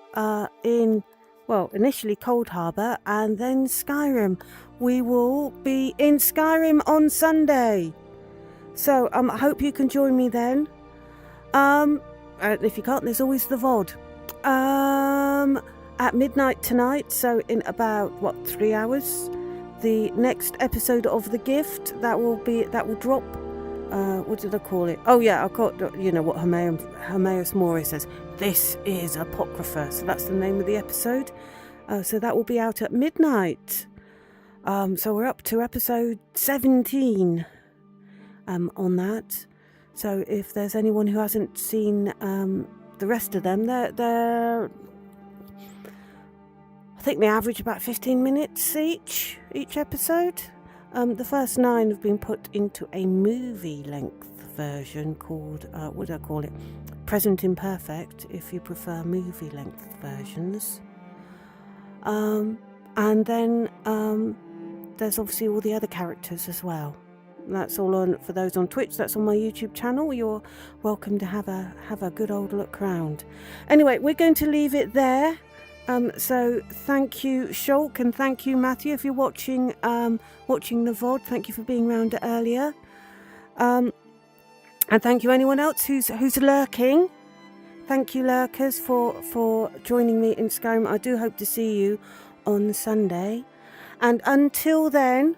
S1: in, well, initially Cold Harbour and then Skyrim. We will be in Skyrim on Sunday. So, I hope you can join me then. And if you can't, there's always the VOD. At midnight tonight, so in about, 3 hours, the next episode of The Gift, that will drop. What did I call it? Oh yeah, I call it, you know what Hermaeus Mori says. This is Apocrypha. So that's the name of the episode. So that will be out at midnight. So we're up to episode 17 on that. So if there's anyone who hasn't seen the rest of them, they're I think they average about 15 minutes each episode. The first 9 have been put into a movie-length version called, what do I call it? Present Imperfect, if you prefer movie-length versions. And then there's obviously all the other characters as well. That's all on, for those on Twitch, that's on my YouTube channel. You're welcome to have a good old look round. Anyway, we're going to leave it there. So thank you, Shulk, and thank you, Matthew, if you're watching the VOD. Thank you for being round earlier. And thank you anyone else who's lurking. Thank you, lurkers, for joining me in Skyrim. I do hope to see you on Sunday. And until then,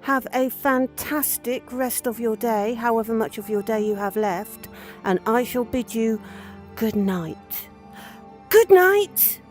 S1: have a fantastic rest of your day, however much of your day you have left. And I shall bid you good night. Good night!